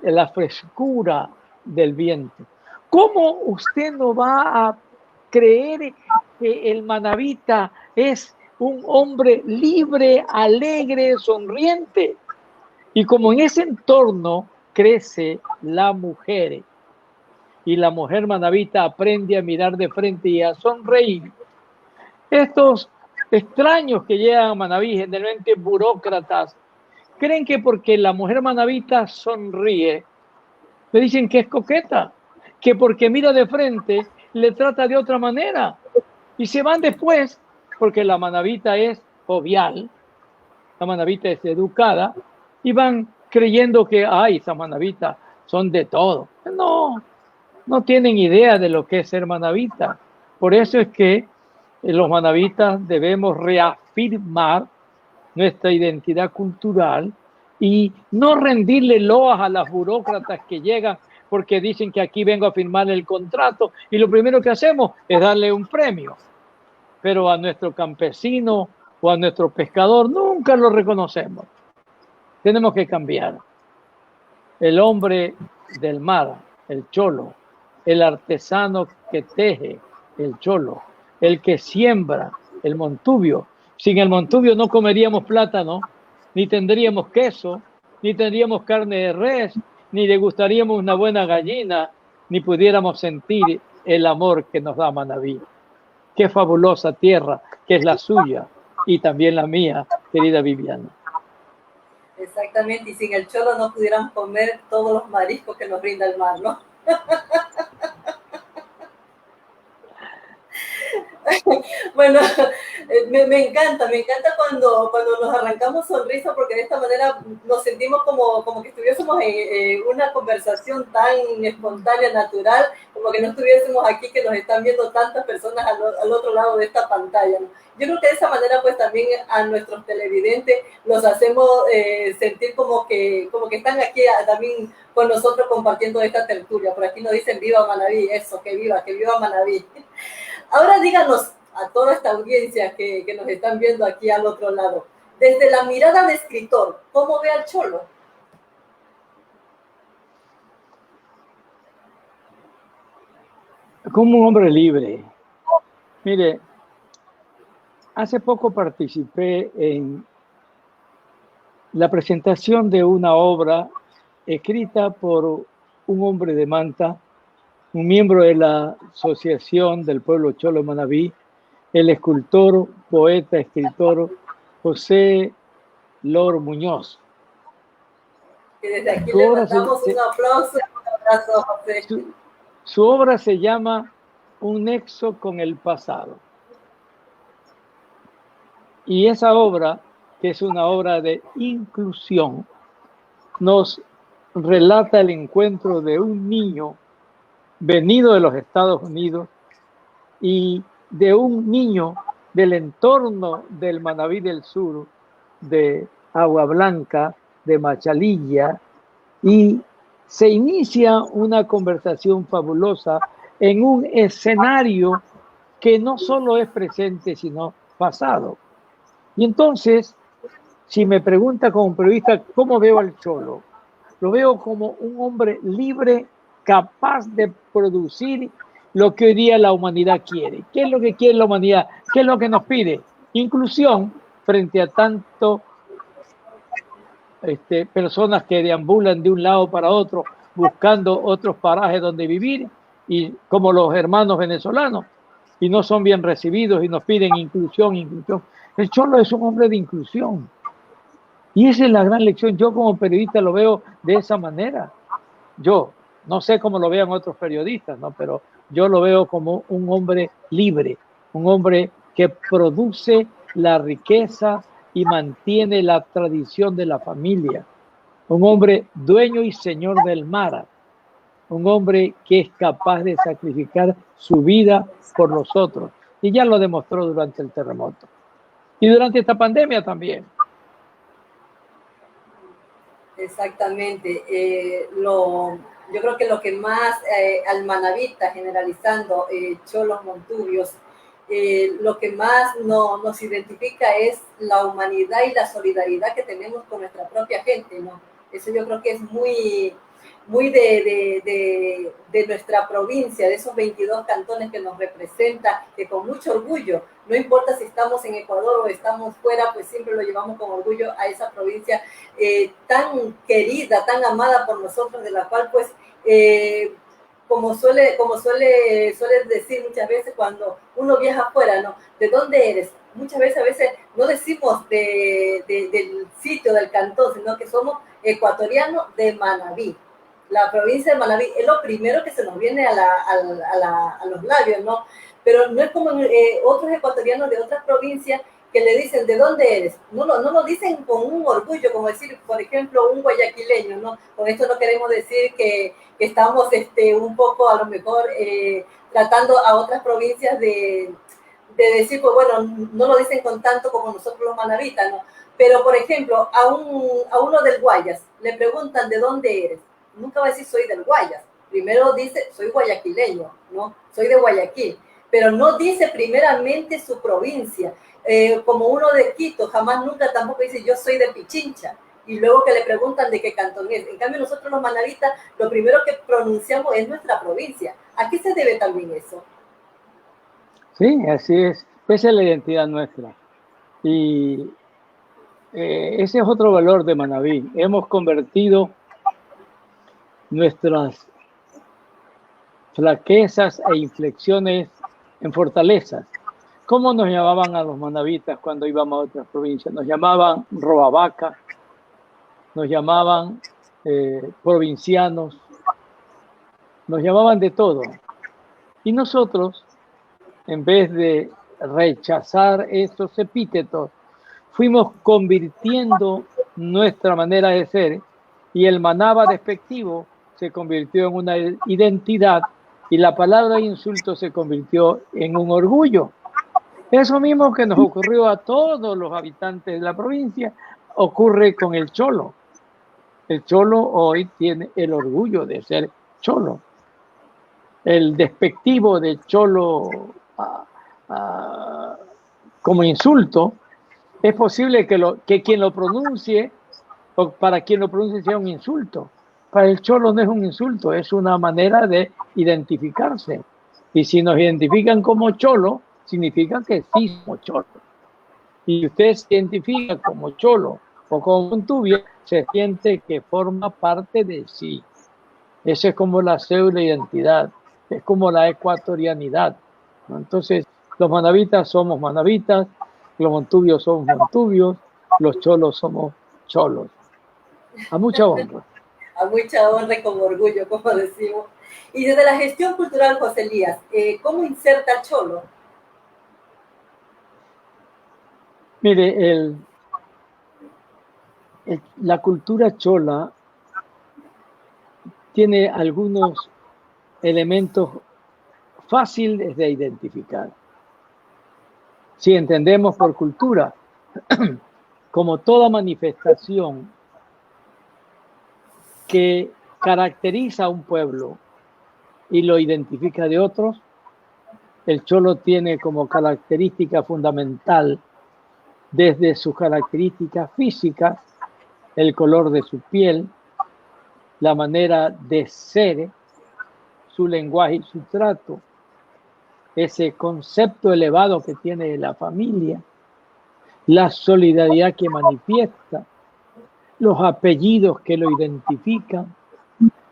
La frescura del viento. ¿Cómo usted no va a creer que el manabita es un hombre libre, alegre, sonriente? Y como en ese entorno crece la mujer, y la mujer manabita aprende a mirar de frente y a sonreír, estos extraños que llegan a Manabí, generalmente burócratas, creen que porque la mujer manabita sonríe, le dicen que es coqueta, que porque mira de frente le trata de otra manera. Y se van después porque la manabita es jovial, la manabita es educada, y van creyendo que, ay, esas manabitas son de todo. No, no tienen idea de lo que es ser manabita. Por eso es que los manabitas debemos reafirmar nuestra identidad cultural y no rendirle loas a las burócratas que llegan porque dicen que aquí vengo a firmar el contrato y lo primero que hacemos es darle un premio. Pero a nuestro campesino o a nuestro pescador nunca lo reconocemos. Tenemos que cambiar. El hombre del mar, el cholo, el artesano que teje, el cholo, el que siembra, el montubio. Sin el montubio no comeríamos plátano, ni tendríamos queso, ni tendríamos carne de res, ni degustaríamos una buena gallina, ni pudiéramos sentir el amor que nos da Manabí. Qué fabulosa tierra que es la suya y también la mía, querida Viviana. Exactamente, y sin el cholo no pudiéramos comer todos los mariscos que nos brinda el mar, ¿no? Bueno, me encanta cuando nos arrancamos sonrisa porque de esta manera nos sentimos como que estuviésemos en una conversación tan espontánea, natural, como que no estuviésemos aquí que nos están viendo tantas personas al otro lado de esta pantalla, ¿no? Yo creo que de esa manera pues también a nuestros televidentes los hacemos sentir como que están aquí también con nosotros compartiendo esta tertulia. Por aquí nos dicen viva Manabí, eso, que viva Manabí. Ahora díganos a toda esta audiencia que nos están viendo aquí al otro lado, desde la mirada de escritor, ¿cómo ve al cholo? Como un hombre libre. Mire, hace poco participé en la presentación de una obra escrita por un hombre de Manta, un miembro de la Asociación del Pueblo Cholo Manabí, el escultor, poeta, escritor José Lor Muñoz. Y desde aquí le mandamos un aplauso y un abrazo, José. Su obra se llama Un nexo con el pasado. Y esa obra, que es una obra de inclusión, nos relata el encuentro de un niño venido de los Estados Unidos y de un niño del entorno del Manabí del Sur, de Agua Blanca, de Machalilla, y se inicia una conversación fabulosa en un escenario que no solo es presente, sino pasado. Y entonces, si me pregunta como periodista, ¿cómo veo al cholo? Lo veo como un hombre libre, capaz de producir lo que hoy día la humanidad quiere. ¿Qué es lo que quiere la humanidad? ¿Qué es lo que nos pide? Inclusión frente a tanto personas que deambulan de un lado para otro buscando otros parajes donde vivir, y como los hermanos venezolanos, y no son bien recibidos y nos piden inclusión. El cholo es un hombre de inclusión. Y esa es la gran lección. Yo como periodista lo veo de esa manera. Yo no sé cómo lo vean otros periodistas, ¿no? Pero yo lo veo como un hombre libre, un hombre que produce la riqueza y mantiene la tradición de la familia, un hombre dueño y señor del mar, un hombre que es capaz de sacrificar su vida por los otros. Y ya lo demostró durante el terremoto. Y durante esta pandemia también. Exactamente. Yo creo que lo que más al manabita, generalizando, cholos montubios, lo que más nos identifica es la humanidad y la solidaridad que tenemos con nuestra propia gente, ¿no? Eso yo creo que es muy de nuestra provincia, de esos 22 cantones que nos representa, que con mucho orgullo, no importa si estamos en Ecuador o estamos fuera, pues siempre lo llevamos con orgullo a esa provincia tan querida, tan amada por nosotros, de la cual pues como suele decir muchas veces cuando uno viaja afuera, ¿no? ¿De dónde eres? Muchas veces, a veces no decimos del sitio, del cantón, sino que somos ecuatorianos de Manabí. La provincia de Manabí es lo primero que se nos viene a los labios, ¿no? Pero no es como otros ecuatorianos de otras provincias que le dicen, ¿de dónde eres? No lo dicen con un orgullo, como decir, por ejemplo, un guayaquileño, ¿no? Con esto no queremos decir que estamos un poco, a lo mejor, tratando a otras provincias de decir, pues bueno, no lo dicen con tanto como nosotros los manabitas, ¿no? Pero, por ejemplo, a uno del Guayas le preguntan, ¿de dónde eres? Nunca va a decir, soy del Guayas. Primero dice, soy guayaquileño, ¿no? Soy de Guayaquil. Pero no dice primeramente su provincia. Como uno de Quito, jamás nunca tampoco dice, yo soy de Pichincha. Y luego que le preguntan de qué cantón es. En cambio, nosotros los manabitas, lo primero que pronunciamos es nuestra provincia. ¿A qué se debe también eso? Sí, así es. Esa es la identidad nuestra. Y ese es otro valor de Manabí. Hemos convertido nuestras flaquezas e inflexiones en fortalezas. ¿Cómo nos llamaban a los manabitas cuando íbamos a otras provincias? Nos llamaban robabaca, nos llamaban provincianos, nos llamaban de todo. Y nosotros, en vez de rechazar esos epítetos, fuimos convirtiendo nuestra manera de ser, y el manaba despectivo se convirtió en una identidad y la palabra insulto se convirtió en un orgullo. Eso mismo que nos ocurrió a todos los habitantes de la provincia ocurre con el cholo. El cholo hoy tiene el orgullo de ser cholo. El despectivo de cholo como insulto, es posible que quien lo pronuncie, o para quien lo pronuncie, sea un insulto. Para el cholo no es un insulto, es una manera de identificarse. Y si nos identifican como cholo, significa que sí somos cholo. Y usted se identifica como cholo o como montubio, se siente que forma parte de sí. Eso es como la cédula de identidad, es como la ecuatorianidad, ¿no? Entonces, los manabitas somos manabitas, los montubios somos montubios, los cholos somos cholos. A mucha honra. A mucha honra y con orgullo, como decimos. Y desde la gestión cultural, José Elías, ¿cómo inserta el cholo? Mire, la cultura chola tiene algunos elementos fáciles de identificar. Si entendemos por cultura, como toda manifestación que caracteriza a un pueblo y lo identifica de otros, el cholo tiene como característica fundamental, desde sus características físicas, el color de su piel, la manera de ser, su lenguaje y su trato, ese concepto elevado que tiene la familia, la solidaridad que manifiesta, los apellidos que lo identifican,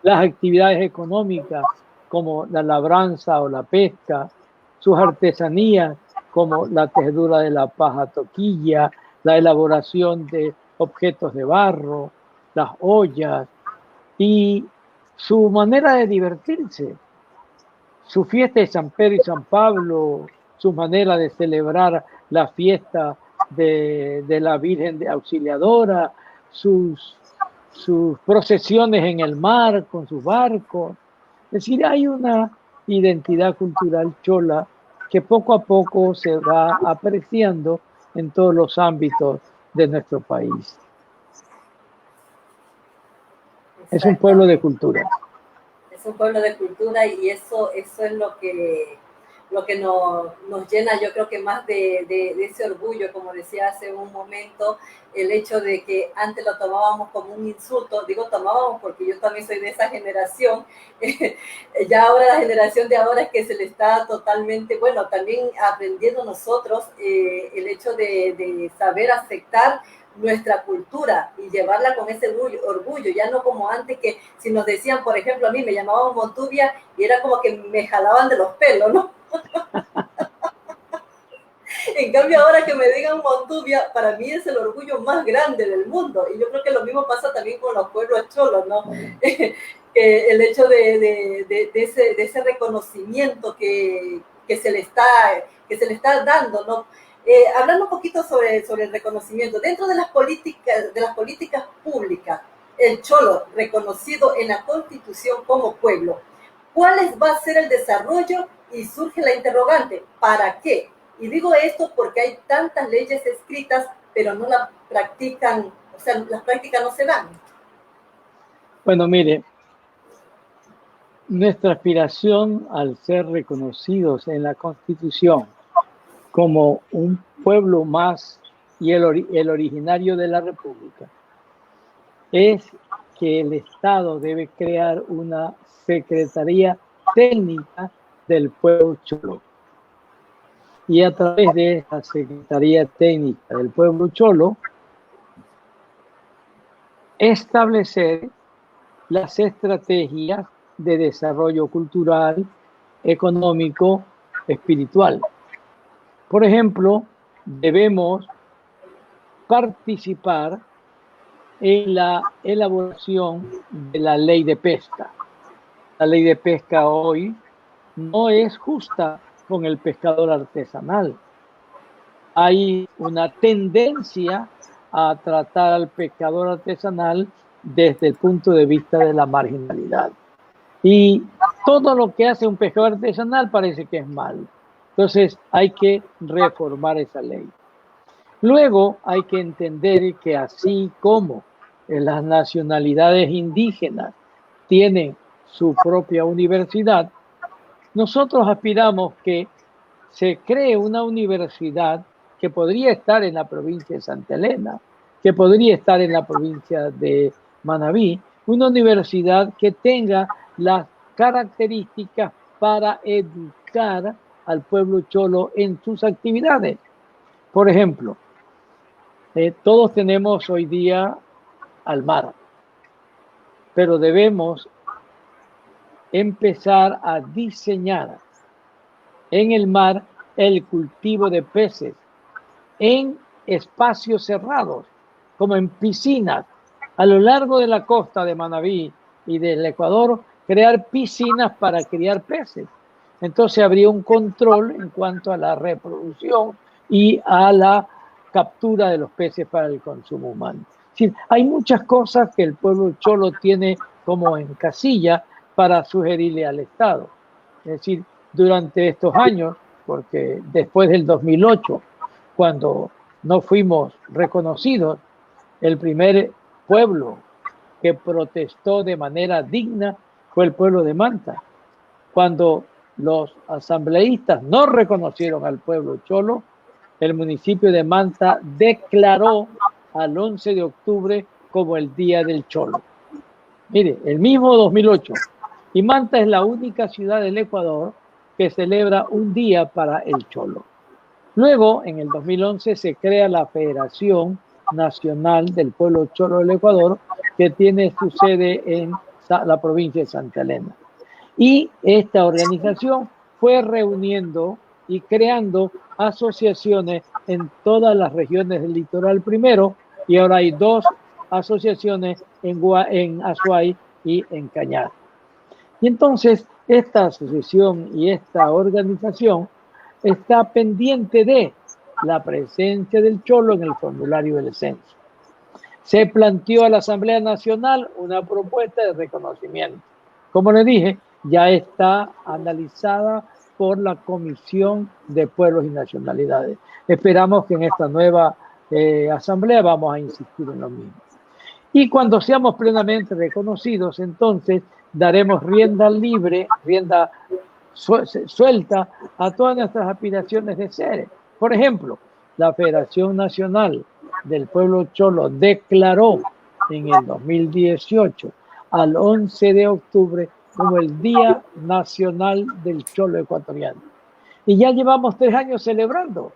las actividades económicas como la labranza o la pesca, sus artesanías como la tejedura de la paja toquilla, la elaboración de objetos de barro, las ollas y su manera de divertirse, su fiesta de San Pedro y San Pablo, su manera de celebrar la fiesta de la Virgen de Auxiliadora, sus procesiones en el mar con sus barcos. Es decir, hay una identidad cultural chola que poco a poco se va apreciando en todos los ámbitos de nuestro país. Es un pueblo de cultura. Es un pueblo de cultura y eso es lo que lo que nos llena, yo creo que más de ese orgullo, como decía hace un momento, el hecho de que antes lo tomábamos como un insulto. Digo tomábamos porque yo también soy de esa generación. Ya ahora la generación de ahora es que se le está totalmente, bueno, también aprendiendo nosotros el hecho de saber aceptar nuestra cultura y llevarla con ese orgullo, ya no como antes, que si nos decían, por ejemplo, a mí me llamaban Montubia y era como que me jalaban de los pelos, ¿no? En cambio, ahora que me digan Montubia, para mí es el orgullo más grande del mundo. Y yo creo que lo mismo pasa también con los pueblos cholos, ¿no? El hecho de ese reconocimiento que se le está dando, ¿no? Hablando un poquito sobre el reconocimiento, dentro de las políticas públicas, el cholo reconocido en la Constitución como pueblo, ¿cuál va a ser el desarrollo? Y surge la interrogante, ¿para qué? Y digo esto porque hay tantas leyes escritas, pero no las practican, o sea, las prácticas no se dan. Bueno, mire, nuestra aspiración al ser reconocidos en la Constitución como un pueblo más y el originario de la República es que el Estado debe crear una Secretaría Técnica del Pueblo Cholo. Y a través de esa Secretaría Técnica del Pueblo Cholo, establecer las estrategias de desarrollo cultural, económico, espiritual. Por ejemplo, debemos participar en la elaboración de la ley de pesca. La ley de pesca hoy no es justa con el pescador artesanal. Hay una tendencia a tratar al pescador artesanal desde el punto de vista de la marginalidad. Y todo lo que hace un pescador artesanal parece que es malo. Entonces hay que reformar esa ley. Luego hay que entender que así como las nacionalidades indígenas tienen su propia universidad, nosotros aspiramos que se cree una universidad que podría estar en la provincia de Santa Elena, que podría estar en la provincia de Manabí, una universidad que tenga las características para educar al pueblo cholo en sus actividades. Por ejemplo, todos tenemos hoy día al mar, pero debemos empezar a diseñar en el mar el cultivo de peces en espacios cerrados, como en piscinas, a lo largo de la costa de Manabí y del Ecuador, crear piscinas para criar peces. Entonces habría un control en cuanto a la reproducción y a la captura de los peces para el consumo humano. Es decir, hay muchas cosas que el pueblo cholo tiene como en casilla para sugerirle al Estado. Es decir, durante estos años, porque después del 2008, cuando no fuimos reconocidos, el primer pueblo que protestó de manera digna fue el pueblo de Manta. Cuando los asambleístas no reconocieron al pueblo cholo, el municipio de Manta declaró al 11 de octubre como el Día del Cholo. Mire, el mismo 2008. Y Manta es la única ciudad del Ecuador que celebra un día para el cholo. Luego, en el 2011, se crea la Federación Nacional del Pueblo Cholo del Ecuador, que tiene su sede en la provincia de Santa Elena. Y esta organización fue reuniendo y creando asociaciones en todas las regiones del litoral primero, y ahora hay 2 asociaciones en Azuay y en Cañar. Y entonces esta asociación y esta organización está pendiente de la presencia del cholo en el formulario del censo. Se planteó a la Asamblea Nacional una propuesta de reconocimiento. Como les dije, ya está analizada por la Comisión de Pueblos y Nacionalidades. Esperamos que en esta nueva asamblea vamos a insistir en lo mismo. Y cuando seamos plenamente reconocidos, entonces daremos rienda suelta a todas nuestras aspiraciones de ser. Por ejemplo, la Federación Nacional del Pueblo Cholo declaró en el 2018 al 11 de octubre como el Día Nacional del Cholo Ecuatoriano. Y ya llevamos 3 años celebrando.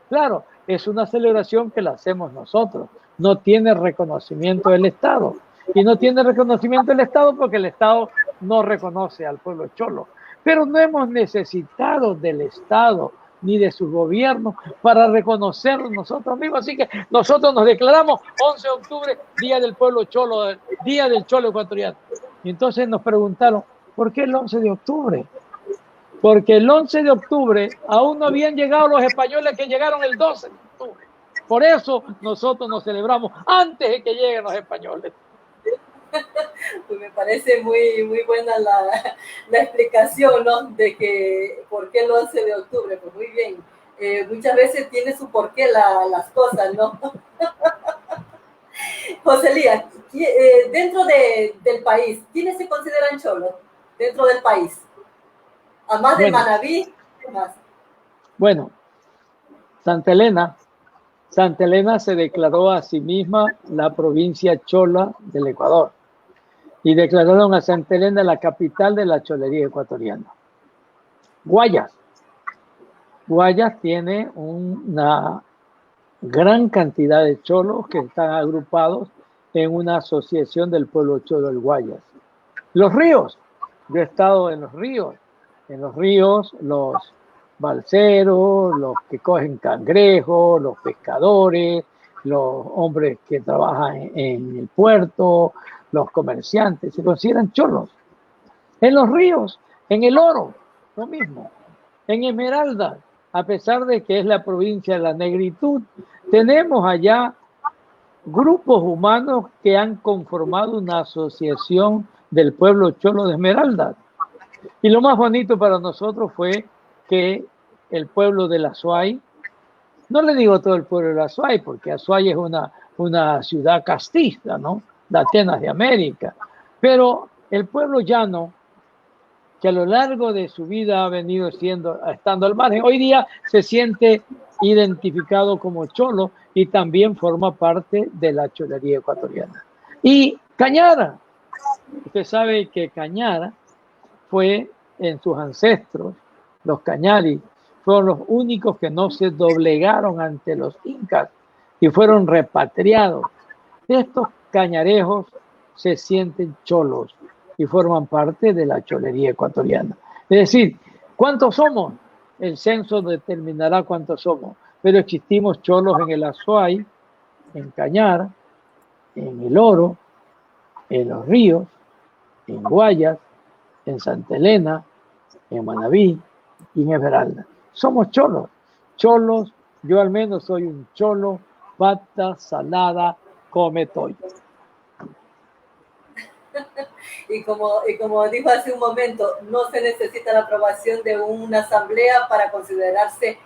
Claro, es una celebración que la hacemos nosotros. No tiene reconocimiento del Estado. Y no tiene reconocimiento del Estado porque el Estado no reconoce al pueblo cholo. Pero no hemos necesitado del Estado ni de su gobierno para reconocerlo nosotros mismos. Así que nosotros nos declaramos 11 de octubre, Día del Pueblo Cholo, Día del Cholo Ecuatoriano. Y entonces nos preguntaron, ¿por qué el 11 de octubre? Porque el 11 de octubre aún no habían llegado los españoles que llegaron el 12 de octubre. Por eso nosotros nos celebramos antes de que lleguen los españoles. Pues me parece muy, muy buena la explicación, ¿no? De que por qué el 11 de octubre. Pues muy bien. Muchas veces tiene su porqué las cosas, ¿no? José Lía, dentro del país, ¿quiénes se consideran cholos dentro del país? Además de Manabí, ¿qué más? Bueno, Santa Elena se declaró a sí misma la provincia chola del Ecuador y declararon a Santa Elena la capital de la cholería ecuatoriana. Guayas tiene una gran cantidad de cholos que están agrupados en una asociación del pueblo cholo del Guayas. Los ríos, yo he estado en los ríos, los balseros, los que cogen cangrejos, los pescadores, los hombres que trabajan en el puerto, los comerciantes, se consideran cholos. En los ríos, en el Oro, lo mismo. En Esmeralda, a pesar de que es la provincia de la negritud, tenemos allá grupos humanos que han conformado una asociación del pueblo cholo de Esmeralda. Y lo más bonito para nosotros fue que el pueblo de Azuay, no le digo todo el pueblo de Azuay, porque Azuay es una ciudad castiza, ¿no? La Atenas de América. Pero el pueblo llano, que a lo largo de su vida ha venido estando al margen, hoy día se siente identificado como cholo y también forma parte de la cholería ecuatoriana. Y Cañara, usted sabe que Cañara fue en sus ancestros, los cañaris, fueron los únicos que no se doblegaron ante los incas y fueron repatriados. Estos cañarejos se sienten cholos y forman parte de la cholería ecuatoriana. Es decir, ¿cuántos somos? El censo determinará cuántos somos, pero existimos cholos en el Azuay, en Cañar, en el Oro, en los ríos, en Guayas, en Santa Elena, en Manabí y en Esmeralda. Somos cholos. Yo al menos soy un cholo, pata, salada, come toyo. Y como dijo hace un momento, no se necesita la aprobación de una asamblea para considerarse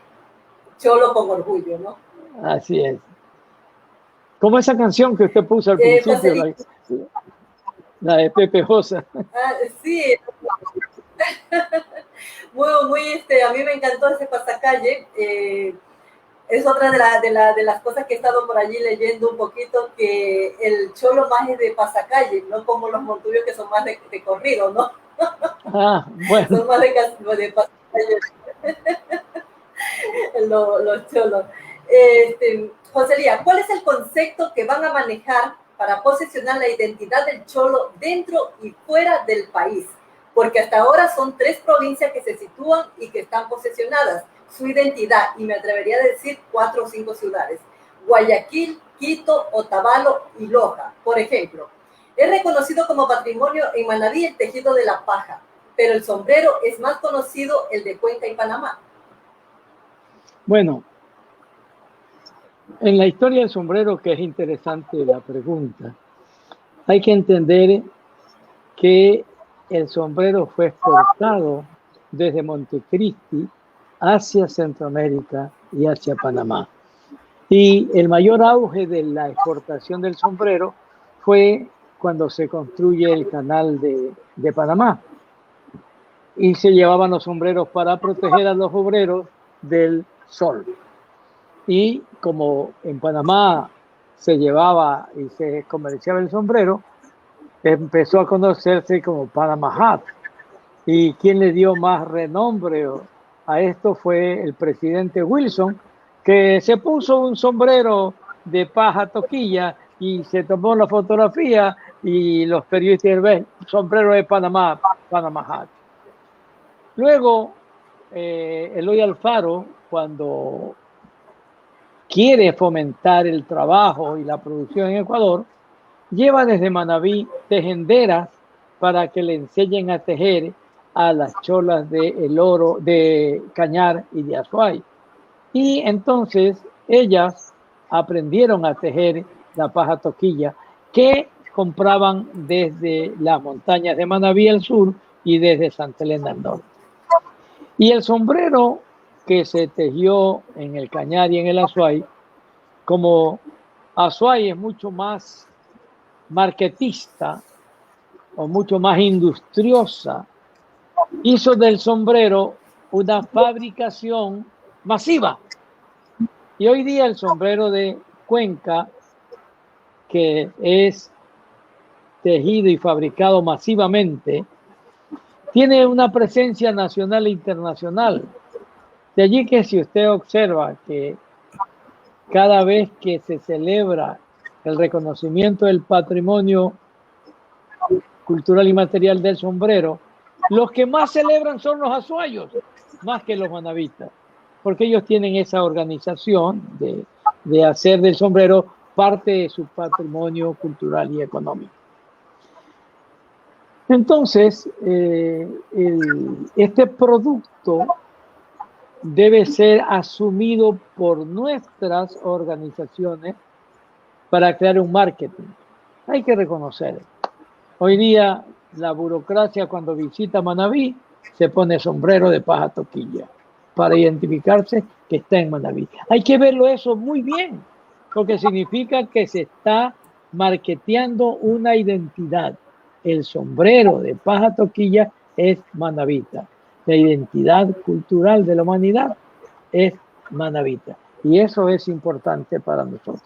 cholo con orgullo, ¿no? Así es. Como esa canción que usted puso al principio, la de Pepe Josa. Sí. A mí me encantó ese pasacalle. Es otra de las cosas que he estado por allí leyendo un poquito, que el cholo más es de pasacalle, no como los montubios que son más de corrido, ¿no? Bueno. Son más de pasacalle. los cholos. José Lía, ¿cuál es el concepto que van a manejar para posicionar la identidad del cholo dentro y fuera del país? Porque hasta ahora son 3 provincias que se sitúan y que están posesionadas su identidad, y me atrevería a decir 4 o 5 ciudades: Guayaquil, Quito, Otavalo y Loja, por ejemplo. Es reconocido como patrimonio en Manabí el tejido de la paja, pero el sombrero es más conocido el de Cuenca y Panamá. Bueno, en la historia del sombrero, que es interesante la pregunta, hay que entender que el sombrero fue exportado desde Montecristi hacia Centroamérica y hacia Panamá. Y el mayor auge de la exportación del sombrero fue cuando se construye el canal de Panamá. y se llevaban los sombreros para proteger a los obreros del sol. Y como en Panamá se llevaba y se comerciaba el sombrero, empezó a conocerse como Panama Hat. Y quien le dio más renombre a esto fue el presidente Wilson, que se puso un sombrero de paja toquilla y se tomó la fotografía y los periodistas ven sombrero de Panamá, Panama Hat. Luego, Eloy Alfaro, cuando quiere fomentar el trabajo y la producción en Ecuador, lleva desde Manabí tejenderas para que le enseñen a tejer a las cholas de El Oro, de Cañar y de Azuay. Y entonces ellas aprendieron a tejer la paja toquilla que compraban desde las montañas de Manabí al sur y desde Santa Elena al norte. Y el sombrero que se tejió en el Cañar y en el Azuay, como Azuay es mucho más marketista o mucho más industriosa, hizo del sombrero una fabricación masiva. Y hoy día el sombrero de Cuenca, que es tejido y fabricado masivamente, tiene una presencia nacional e internacional. De allí que si usted observa que cada vez que se celebra el reconocimiento del patrimonio cultural y material del sombrero, los que más celebran son los azuayos, más que los manavitas, porque ellos tienen esa organización de hacer del sombrero parte de su patrimonio cultural y económico. Entonces, este producto debe ser asumido por nuestras organizaciones para crear un marketing. Hay que reconocer. Hoy día la burocracia cuando visita Manabí se pone sombrero de paja toquilla para identificarse que está en Manabí. Hay que verlo eso muy bien, porque significa que se está marketeando una identidad. El sombrero de paja toquilla es manabita. La identidad cultural de la humanidad es manabita. Y eso es importante para nosotros.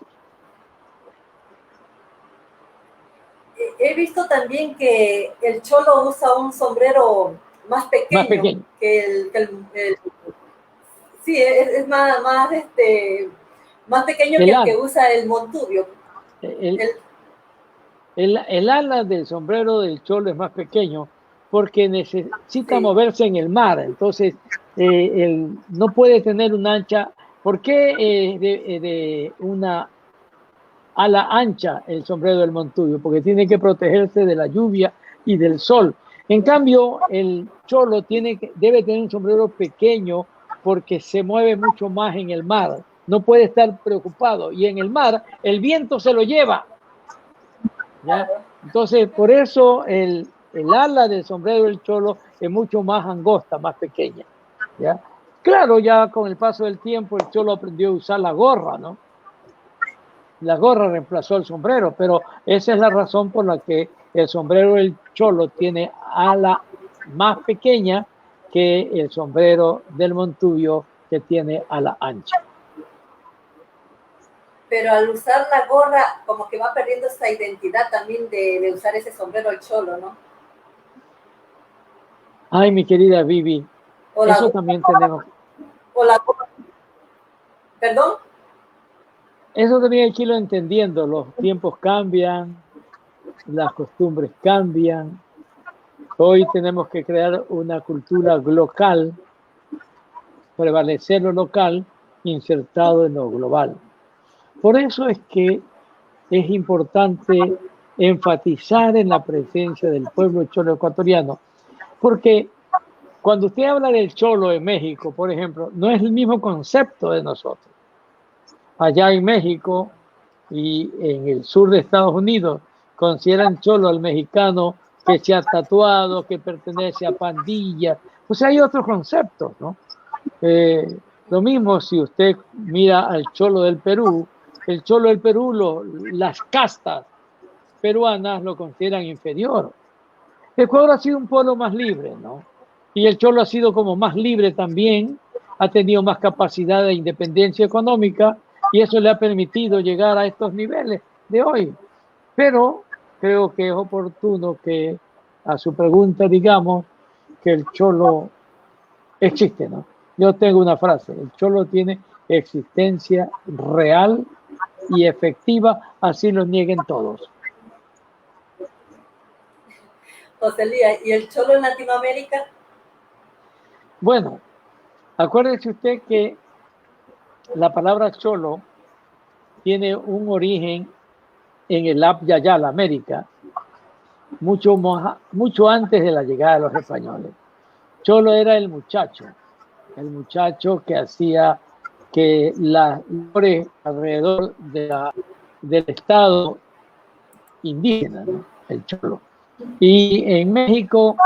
He visto también que el cholo usa un sombrero más pequeño, que el sí, es más pequeño que el que usa el montubio. El ala del sombrero del cholo es más pequeño porque necesita moverse en el mar. Entonces, no puede tener una ancha. ¿Por qué de una ala ancha el sombrero del montubio? Porque tiene que protegerse de la lluvia y del sol. En cambio, el cholo debe tener un sombrero pequeño porque se mueve mucho más en el mar. No puede estar preocupado. Y en el mar, el viento se lo lleva. ¿Ya? Entonces, por eso el ala del sombrero del cholo es mucho más angosta, más pequeña. ¿Ya? Claro, ya con el paso del tiempo el cholo aprendió a usar la gorra, ¿no? La gorra reemplazó el sombrero, pero esa es la razón por la que el sombrero del cholo tiene ala más pequeña que el sombrero del montubio, que tiene ala ancha. Pero al usar la gorra, como que va perdiendo esa identidad también de usar ese sombrero el cholo, ¿no? Ay, mi querida Vivi, eso también tenemos. O la gorra. ¿Perdón? Eso también hay que irlo entendiendo. Los tiempos cambian, las costumbres cambian. Hoy tenemos que crear una cultura local, prevalecer lo local, insertado en lo global. Por eso es que es importante enfatizar en la presencia del pueblo cholo ecuatoriano, porque cuando usted habla del cholo en México, por ejemplo, no es el mismo concepto de nosotros. Allá en México y en el sur de Estados Unidos consideran cholo al mexicano que se ha tatuado, que pertenece a pandillas. Pues hay otros conceptos, ¿no? Lo mismo si usted mira al cholo del Perú. El cholo del Perú, las castas peruanas lo consideran inferior. Ecuador ha sido un pueblo más libre, ¿no? Y el cholo ha sido como más libre también, ha tenido más capacidad de independencia económica y eso le ha permitido llegar a estos niveles de hoy. Pero creo que es oportuno que a su pregunta digamos que el cholo existe, ¿no? Yo tengo una frase, el cholo tiene existencia real y efectiva, así lo nieguen todos. José Lía, ¿y el cholo en Latinoamérica? Bueno, acuérdese usted que la palabra cholo tiene un origen en el Yayal, América, mucho antes de la llegada de los españoles. Cholo era el muchacho que hacía que las labores alrededor del estado indígena, ¿no? El cholo. Y en México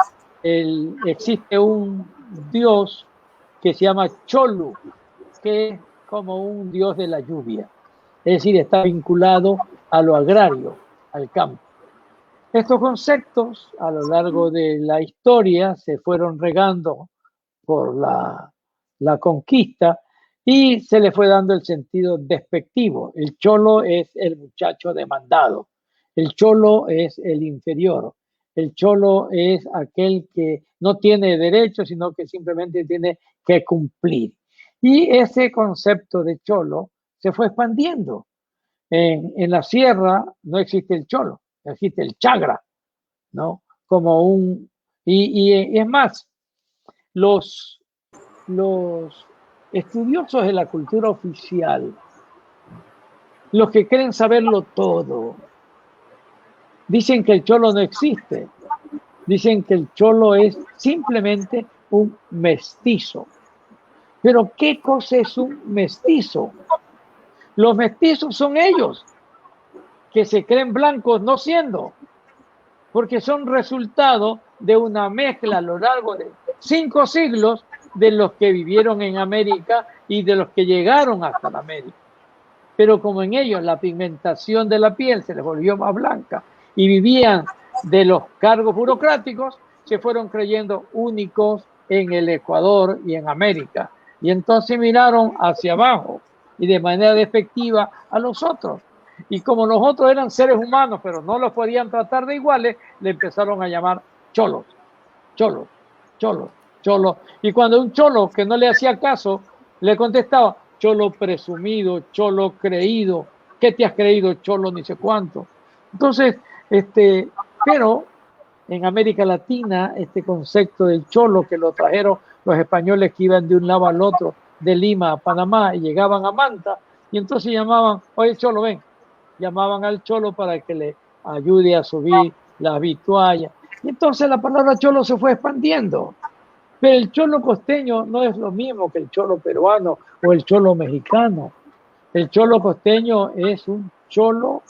existe un dios que se llama Cholu, que es como un dios de la lluvia. Es decir, está vinculado a lo agrario, al campo. Estos conceptos a lo largo de la historia se fueron regando por la conquista y se le fue dando el sentido despectivo. El cholo es el muchacho demandado, el cholo es el inferior, el cholo es aquel que no tiene derechos, sino que simplemente tiene que cumplir. Y ese concepto de cholo se fue expandiendo. En la sierra no existe el cholo, existe el chagra, ¿no? Y es más, los estudiosos de la cultura oficial, los que creen saberlo todo, dicen que el cholo no existe, dicen que el cholo es simplemente un mestizo. Pero ¿qué cosa es un mestizo? Los mestizos son ellos, que se creen blancos no siendo, porque son resultado de una mezcla a lo largo de 5 siglos de los que vivieron en América y de los que llegaron hasta la América. Pero como en ellos la pigmentación de la piel se les volvió más blanca y vivían de los cargos burocráticos, se fueron creyendo únicos en el Ecuador y en América. Y entonces miraron hacia abajo y de manera despectiva a los otros. Y como los otros eran seres humanos, pero no los podían tratar de iguales, le empezaron a llamar cholos, cholos, cholos, cholos. Y cuando un cholo que no le hacía caso, le contestaba, cholo presumido, cholo creído, ¿qué te has creído, cholo ni sé cuánto? Entonces, pero en América Latina, este concepto del cholo que lo trajeron los españoles que iban de un lado al otro, de Lima a Panamá y llegaban a Manta, y entonces llamaban, oye cholo, ven, llamaban al cholo para que le ayude a subir las vituallas. Y entonces la palabra cholo se fue expandiendo. Pero el cholo costeño no es lo mismo que el cholo peruano o el cholo mexicano. El cholo costeño es un cholo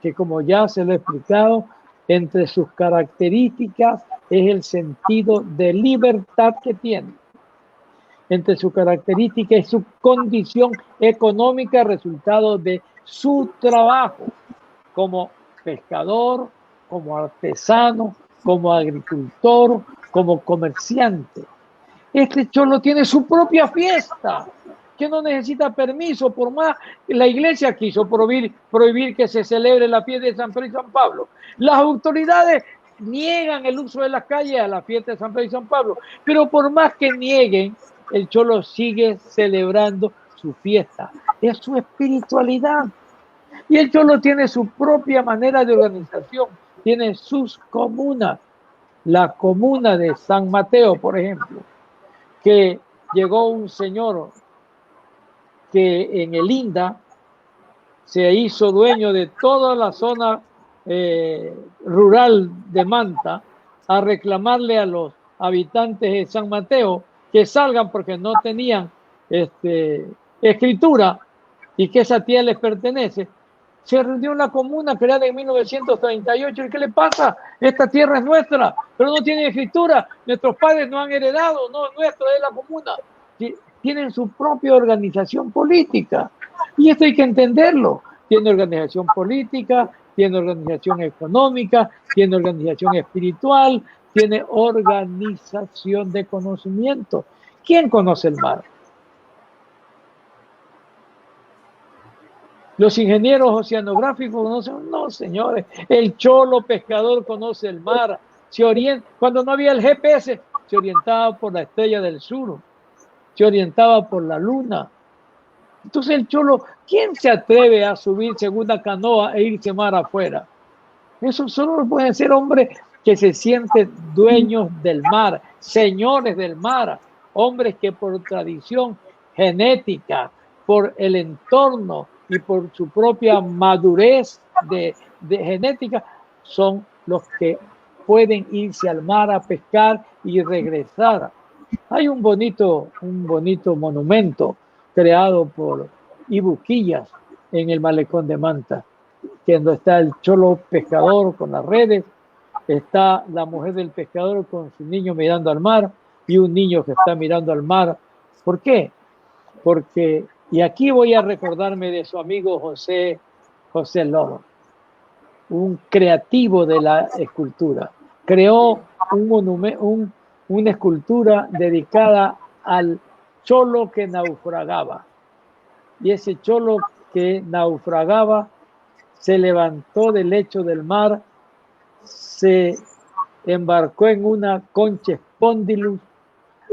que, como ya se lo he explicado, entre sus características es el sentido de libertad que tiene. Entre sus características es su condición económica, resultado de su trabajo como pescador, como artesano, como agricultor, como comerciante. Este cholo tiene su propia fiesta, que no necesita permiso, por más que la iglesia quiso prohibir que se celebre la fiesta de San Pedro y San Pablo. Las autoridades niegan el uso de las calles a la fiesta de San Pedro y San Pablo, pero por más que nieguen, el cholo sigue celebrando su fiesta, es su espiritualidad. Y el cholo tiene su propia manera de organización, tiene sus comunas. La comuna de San Mateo, por ejemplo, que llegó un señor que en el INDA se hizo dueño de toda la zona rural de Manta a reclamarle a los habitantes de San Mateo que salgan porque no tenían escritura y que esa tierra les pertenece. Se reunió una comuna creada en 1938. ¿Y qué le pasa? Esta tierra es nuestra, pero no tiene escritura. Nuestros padres no han heredado, no es nuestra, es la comuna. Tienen su propia organización política. Y esto hay que entenderlo. Tiene organización política, tiene organización económica, tiene organización espiritual, tiene organización de conocimiento. ¿Quién conoce el mar? Los ingenieros oceanográficos conocen, no señores, el cholo pescador conoce el mar, se orienta, cuando no había el GPS, se orientaba por la estrella del sur, se orientaba por la luna. Entonces el cholo, ¿quién se atreve a subirse en una canoa e irse mar afuera? Eso solo lo pueden ser hombres que se sienten dueños del mar, señores del mar, hombres que por tradición genética, por el entorno y por su propia madurez de genética, son los que pueden irse al mar a pescar y regresar. Hay un bonito monumento creado por Ibuquillas en el malecón de Manta, donde está el cholo pescador con las redes, está la mujer del pescador con su niño mirando al mar y un niño que está mirando al mar. ¿Por qué? Porque, y aquí voy a recordarme de su amigo José Loro, un creativo de la escultura. Creó una escultura dedicada al cholo que naufragaba. Y ese cholo que naufragaba se levantó del lecho del mar, se embarcó en una concha Spondylus,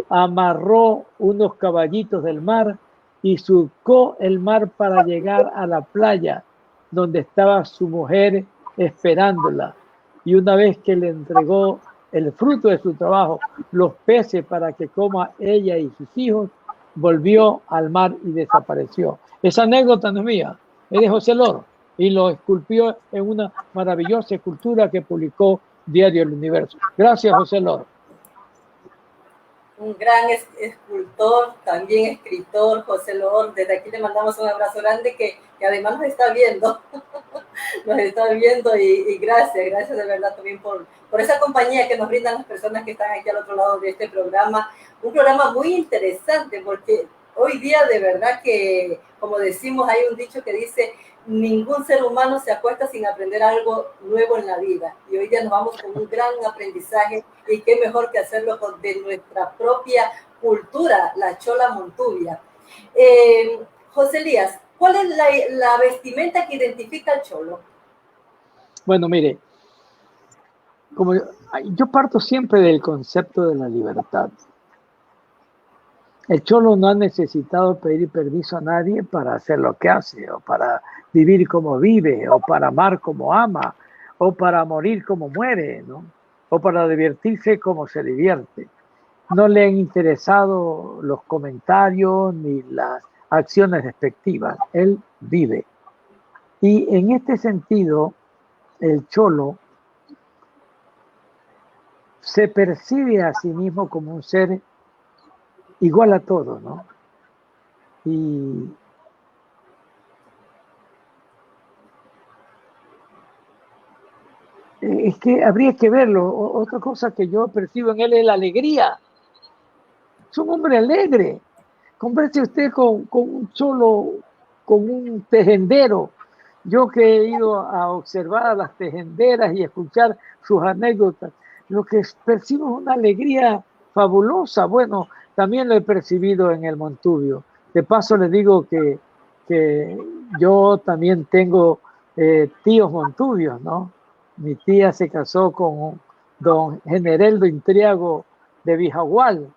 amarró unos caballitos del mar y surcó el mar para llegar a la playa donde estaba su mujer esperándola. Y una vez que le entregó el fruto de su trabajo, los peces para que coma ella y sus hijos, volvió al mar y desapareció. Esa anécdota no es mía, es de José Loro y lo esculpió en una maravillosa escultura que publicó Diario El Universo. Gracias, José Loro. Un gran escultor, también escritor, José Loro. Desde aquí le mandamos un abrazo grande que además nos está viendo. Nos está viendo y gracias de verdad también por esa compañía que nos brindan las personas que están aquí al otro lado de este programa. Un programa muy interesante porque hoy día de verdad que, como decimos, hay un dicho que dice: ningún ser humano se acuesta sin aprender algo nuevo en la vida. Y hoy día nos vamos con un gran aprendizaje y qué mejor que hacerlo de nuestra propia cultura, la chola montuvia. José Elías, ¿cuál es la vestimenta que identifica al cholo? Bueno, mire, como yo parto siempre del concepto de la libertad. El cholo no ha necesitado pedir permiso a nadie para hacer lo que hace, o para vivir como vive, o para amar como ama, o para morir como muere, ¿no? O para divertirse como se divierte. No le han interesado los comentarios ni las acciones despectivas. Él vive. Y en este sentido, el cholo se percibe a sí mismo como un ser igual a todo, ¿no? Y es que habría que verlo. Otra cosa que yo percibo en él es la alegría. Es un hombre alegre. Converse usted con un cholo, con un tejendero. Yo que he ido a observar a las tejenderas y escuchar sus anécdotas, lo que percibo es una alegría fabulosa. Bueno, también lo he percibido en el Montubio. De paso les digo que yo también tengo tíos montubios, ¿no? Mi tía se casó con don Genereldo Intriago de Vijagual.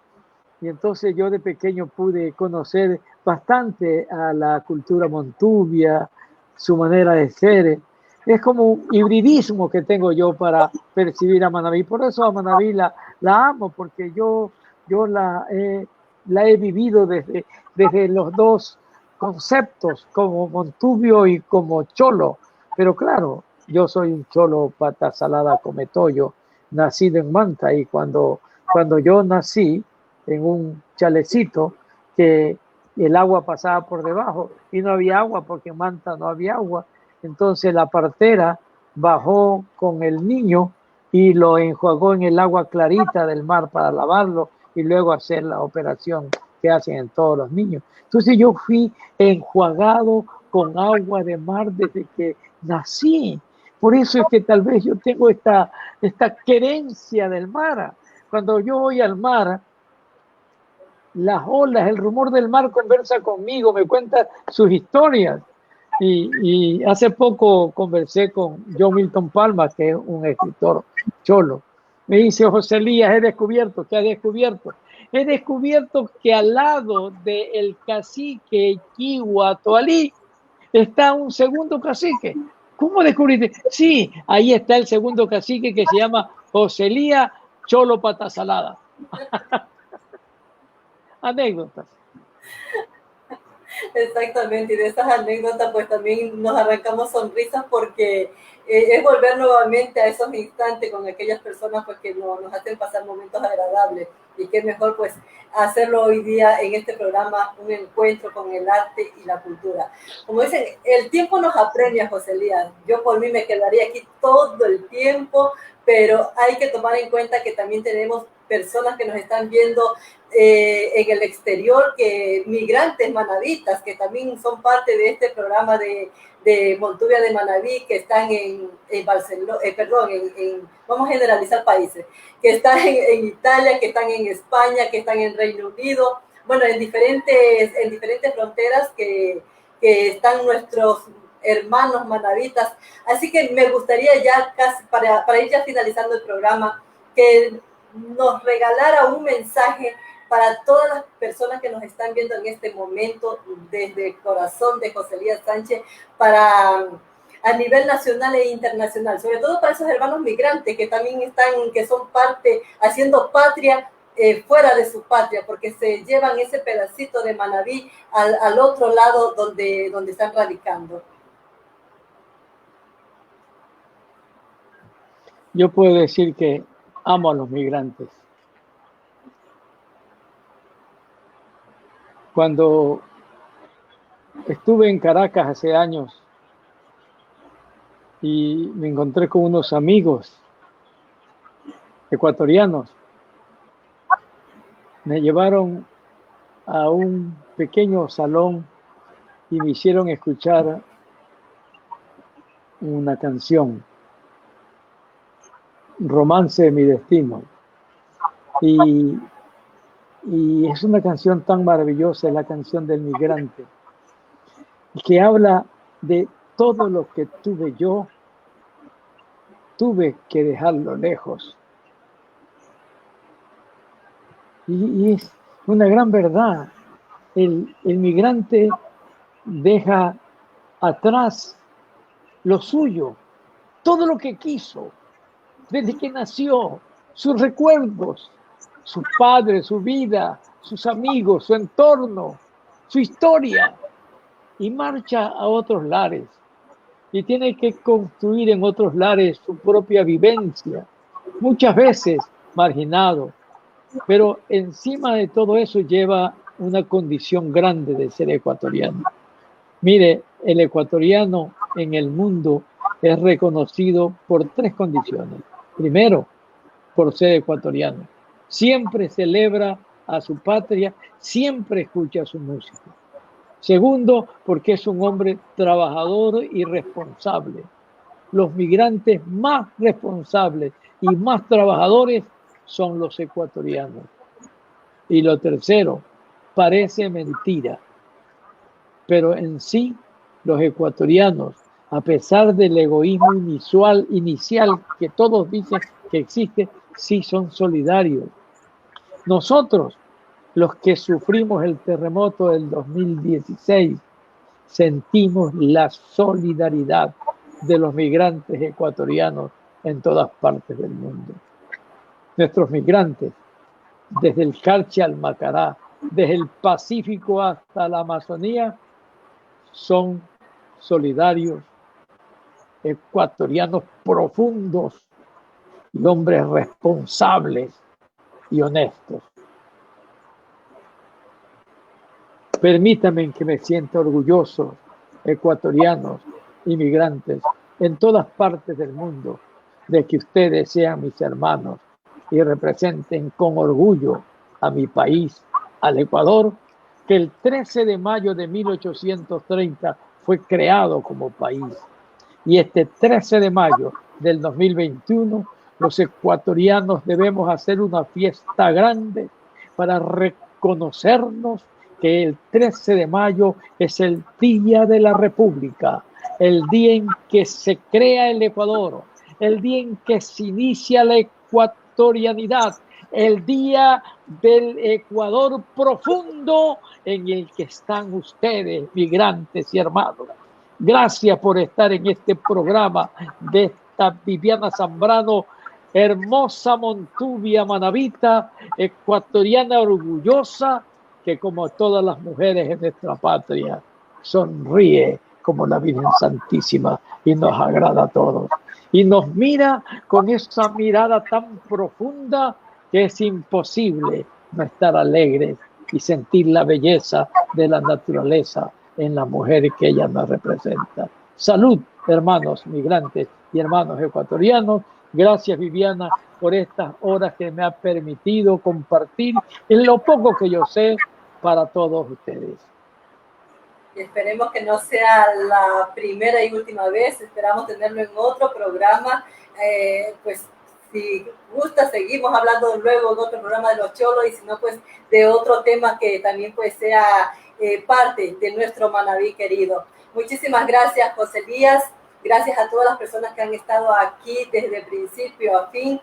Y entonces yo de pequeño pude conocer bastante a la cultura montubia, su manera de ser. Es como un hibridismo que tengo yo para percibir a Manabí. Por eso a Manabí la amo, porque yo la he vivido desde los dos conceptos, como montubio y como cholo. Pero claro, yo soy un cholo pata salada come tollo, nacido en Manta, y cuando yo nací en un chalecito que el agua pasaba por debajo y no había agua porque en Manta no había agua, entonces la partera bajó con el niño y lo enjuagó en el agua clarita del mar para lavarlo y luego hacer la operación que hacen en todos los niños. Entonces yo fui enjuagado con agua de mar desde que nací. Por eso es que tal vez yo tengo esta querencia del mar. Cuando yo voy al mar, las olas, el rumor del mar conversa conmigo, me cuenta sus historias. Y hace poco conversé con John Milton Palma, que es un escritor cholo. Me dice: José Elías, he descubierto. ¿Qué ha descubierto? He descubierto que al lado del cacique Kiwatoalí está un segundo cacique. ¿Cómo descubriste? Sí, ahí está el segundo cacique, que se llama José Elías Cholo Patasalada. Anécdotas. Exactamente, y de esas anécdotas pues también nos arrancamos sonrisas porque es volver nuevamente a esos instantes con aquellas personas pues que nos hacen pasar momentos agradables, y qué mejor pues hacerlo hoy día en este programa, un encuentro con el arte y la cultura. Como dicen, el tiempo nos apremia, José Elías. Yo por mí me quedaría aquí todo el tiempo, pero hay que tomar en cuenta que también tenemos personas que nos están viendo en el exterior, que migrantes manavitas, que también son parte de este programa de Montuvia de Manaví, que están en Barcelona, vamos a generalizar países, que están en Italia, que están en España, que están en Reino Unido, bueno, en diferentes fronteras que están nuestros hermanos manavitas. Así que me gustaría ya casi para ir ya finalizando el programa, que nos regalara un mensaje para todas las personas que nos están viendo en este momento, desde el corazón de José Elías Sánchez, a nivel nacional e internacional, sobre todo para esos hermanos migrantes que también que son parte, haciendo patria fuera de su patria, porque se llevan ese pedacito de Manaví al otro lado donde están radicando. Yo puedo decir que amo a los migrantes. Cuando estuve en Caracas hace años y me encontré con unos amigos ecuatorianos, me llevaron a un pequeño salón y me hicieron escuchar una canción, Romance de mi destino. Y es una canción tan maravillosa, es la canción del migrante, que habla de todo lo que tuve yo, tuve que dejarlo lejos. Y es una gran verdad. El migrante deja atrás lo suyo, todo lo que quiso, desde que nació, sus recuerdos, su padre, su vida, sus amigos, su entorno, su historia, y marcha a otros lares. Y tiene que construir en otros lares su propia vivencia, muchas veces marginado, pero encima de todo eso lleva una condición grande de ser ecuatoriano. Mire, el ecuatoriano en el mundo es reconocido por 3 condiciones. Primero, por ser ecuatoriano. Siempre celebra a su patria, siempre escucha su música. Segundo, porque es un hombre trabajador y responsable. Los migrantes más responsables y más trabajadores son los ecuatorianos. Y lo tercero, parece mentira, pero en sí los ecuatorianos, a pesar del egoísmo inicial que todos dicen que existe, sí son solidarios. Nosotros, los que sufrimos el terremoto del 2016, sentimos la solidaridad de los migrantes ecuatorianos en todas partes del mundo. Nuestros migrantes, desde el Carchi al Macará, desde el Pacífico hasta la Amazonía, son solidarios, ecuatorianos profundos y hombres responsables y honestos. Permítanme que me sienta orgulloso, ecuatorianos, inmigrantes, en todas partes del mundo, de que ustedes sean mis hermanos y representen con orgullo a mi país, al Ecuador, que el 13 de mayo de 1830 fue creado como país. Y este 13 de mayo del 2021, los ecuatorianos debemos hacer una fiesta grande para reconocernos que el 13 de mayo es el Día de la República, el día en que se crea el Ecuador, el día en que se inicia la ecuatorianidad, el día del Ecuador profundo en el que están ustedes, migrantes y hermanos. Gracias por estar en este programa de esta Viviana Zambrano, hermosa Montuvia manabita, ecuatoriana orgullosa, que como todas las mujeres en nuestra patria, sonríe como la Virgen Santísima y nos agrada a todos. Y nos mira con esa mirada tan profunda que es imposible no estar alegres y sentir la belleza de la naturaleza en la mujer que ella nos representa. Salud, hermanos migrantes y hermanos ecuatorianos. Gracias, Viviana, por estas horas que me ha permitido compartir en lo poco que yo sé para todos ustedes. Y esperemos que no sea la primera y última vez. Esperamos tenerlo en otro programa. Pues si gusta, seguimos hablando luego en otro programa de los cholos, y si no, pues de otro tema que también pues sea parte de nuestro Manabí querido. Muchísimas gracias, José Elías. Gracias a todas las personas que han estado aquí desde principio a fin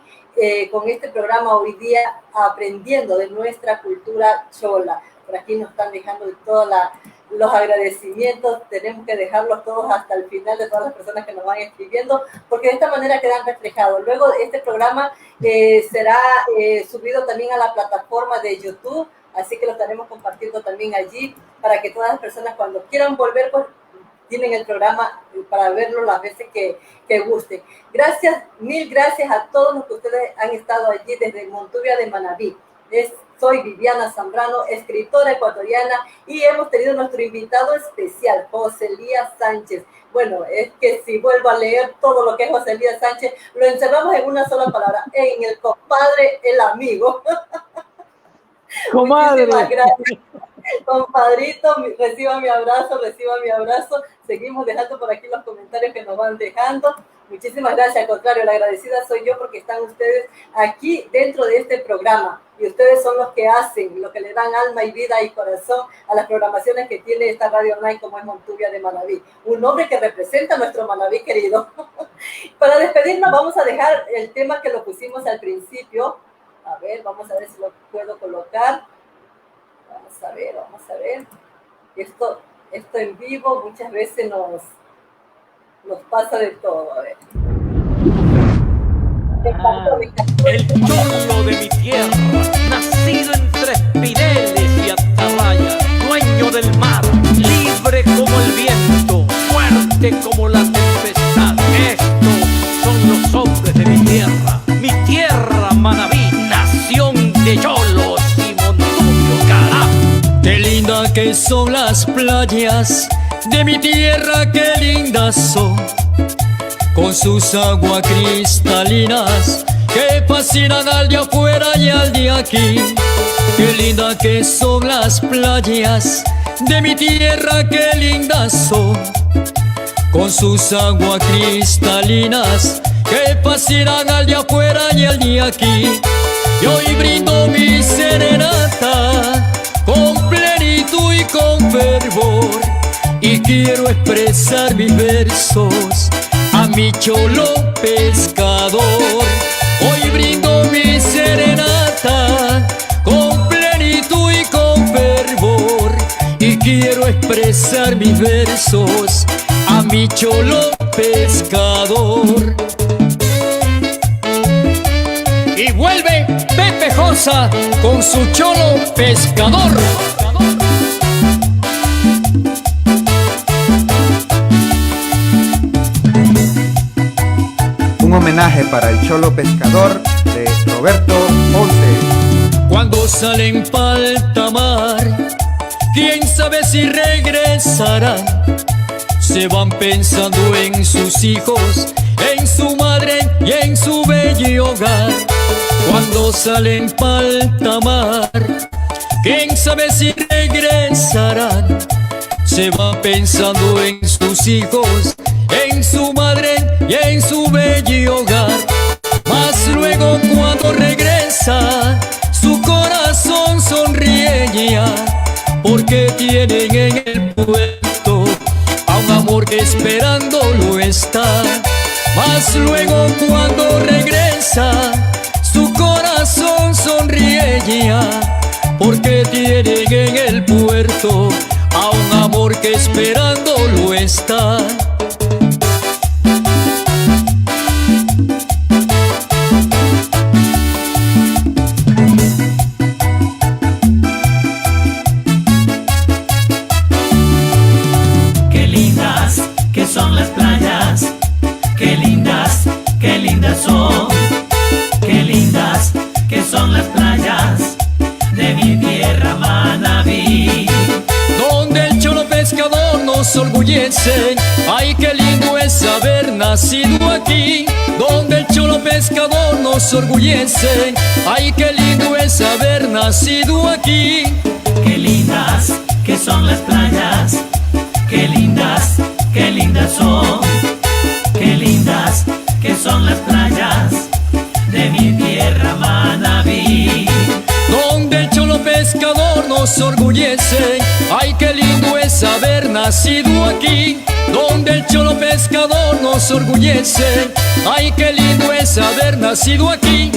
con este programa hoy día, aprendiendo de nuestra cultura chola. Por aquí nos están dejando todos los agradecimientos. Tenemos que dejarlos todos hasta el final, de todas las personas que nos van escribiendo, porque de esta manera quedan reflejados. Luego este programa será subido también a la plataforma de YouTube, así que lo estaremos compartiendo también allí para que todas las personas, cuando quieran volver, pues tienen el programa para verlo las veces que gusten. Gracias, mil gracias a todos los que ustedes han estado allí desde Montuvia de Manabí. Soy Viviana Zambrano, escritora ecuatoriana, y hemos tenido nuestro invitado especial, José Elías Sánchez. Bueno, es que si vuelvo a leer todo lo que es José Elías Sánchez, lo encerramos en una sola palabra, en el compadre, el amigo. Comadre. Muchísimas gracias. Compadrito, reciba mi abrazo. Seguimos dejando por aquí los comentarios que nos van dejando. Muchísimas gracias, al contrario, la agradecida soy yo porque están ustedes aquí dentro de este programa, y ustedes son los que hacen, los que le dan alma y vida y corazón a las programaciones que tiene esta radio online como es Montuvia de Manabí, un nombre que representa a nuestro Manabí querido. Para despedirnos vamos a dejar el tema que lo pusimos al principio. A ver, vamos a ver si lo puedo colocar. Vamos a ver. Esto en vivo muchas veces nos pasa de todo. A ver. El cholo de mi tierra, nacido entre espineles y atarrayas, dueño del mar, libre como el viento, fuerte como la tempestad. Estos son los hombres de mi tierra Manabí, nación de cholos y Montuvio, carajo. Qué linda que son las playas de mi tierra, qué lindas son, con sus aguas cristalinas que fascinan al de afuera y al de aquí. Qué linda que son las playas de mi tierra, qué lindas son, con sus aguas cristalinas que fascinan al de afuera y al de aquí. Y hoy brindo mi serenata con plenitud y con fervor, y quiero expresar mis versos a mi cholo pescador. Hoy brindo mi serenata con plenitud y con fervor, y quiero expresar mis versos a mi cholo pescador. Y vuelve Pepe Josa con su cholo pescador. Un homenaje para el cholo pescador de Roberto Ponce. Cuando salen pa'l mar, quién sabe si regresarán. Se van pensando en sus hijos, en su madre y en su bello hogar. Cuando salen pa'l mar, quién sabe si regresarán. Se van pensando en sus hijos, en en su madre y en su bello hogar. Mas luego cuando regresa, su corazón sonríe ya, porque tienen en el puerto a un amor que esperándolo está. Mas luego cuando regresa, su corazón sonríe ya, porque tienen en el puerto a un amor que esperándolo está. Qué lindas que son las playas, qué lindas son. Qué lindas que son las playas de mi tierra Manabí, donde el cholo pescador nos orgullece. Ay, qué lindo es haber nacido aquí, donde el cholo pescador nos orgullece. Ay, qué lindo es haber nacido aquí. qué lindas que son las playas, qué lindas son. Qué lindas que son las playas de mi tierra Manabí, donde el cholo pescador nos orgullece. Ay, qué lindo es haber nacido aquí, donde el cholo pescador nos orgullece. Ay, qué lindo es haber nacido aquí.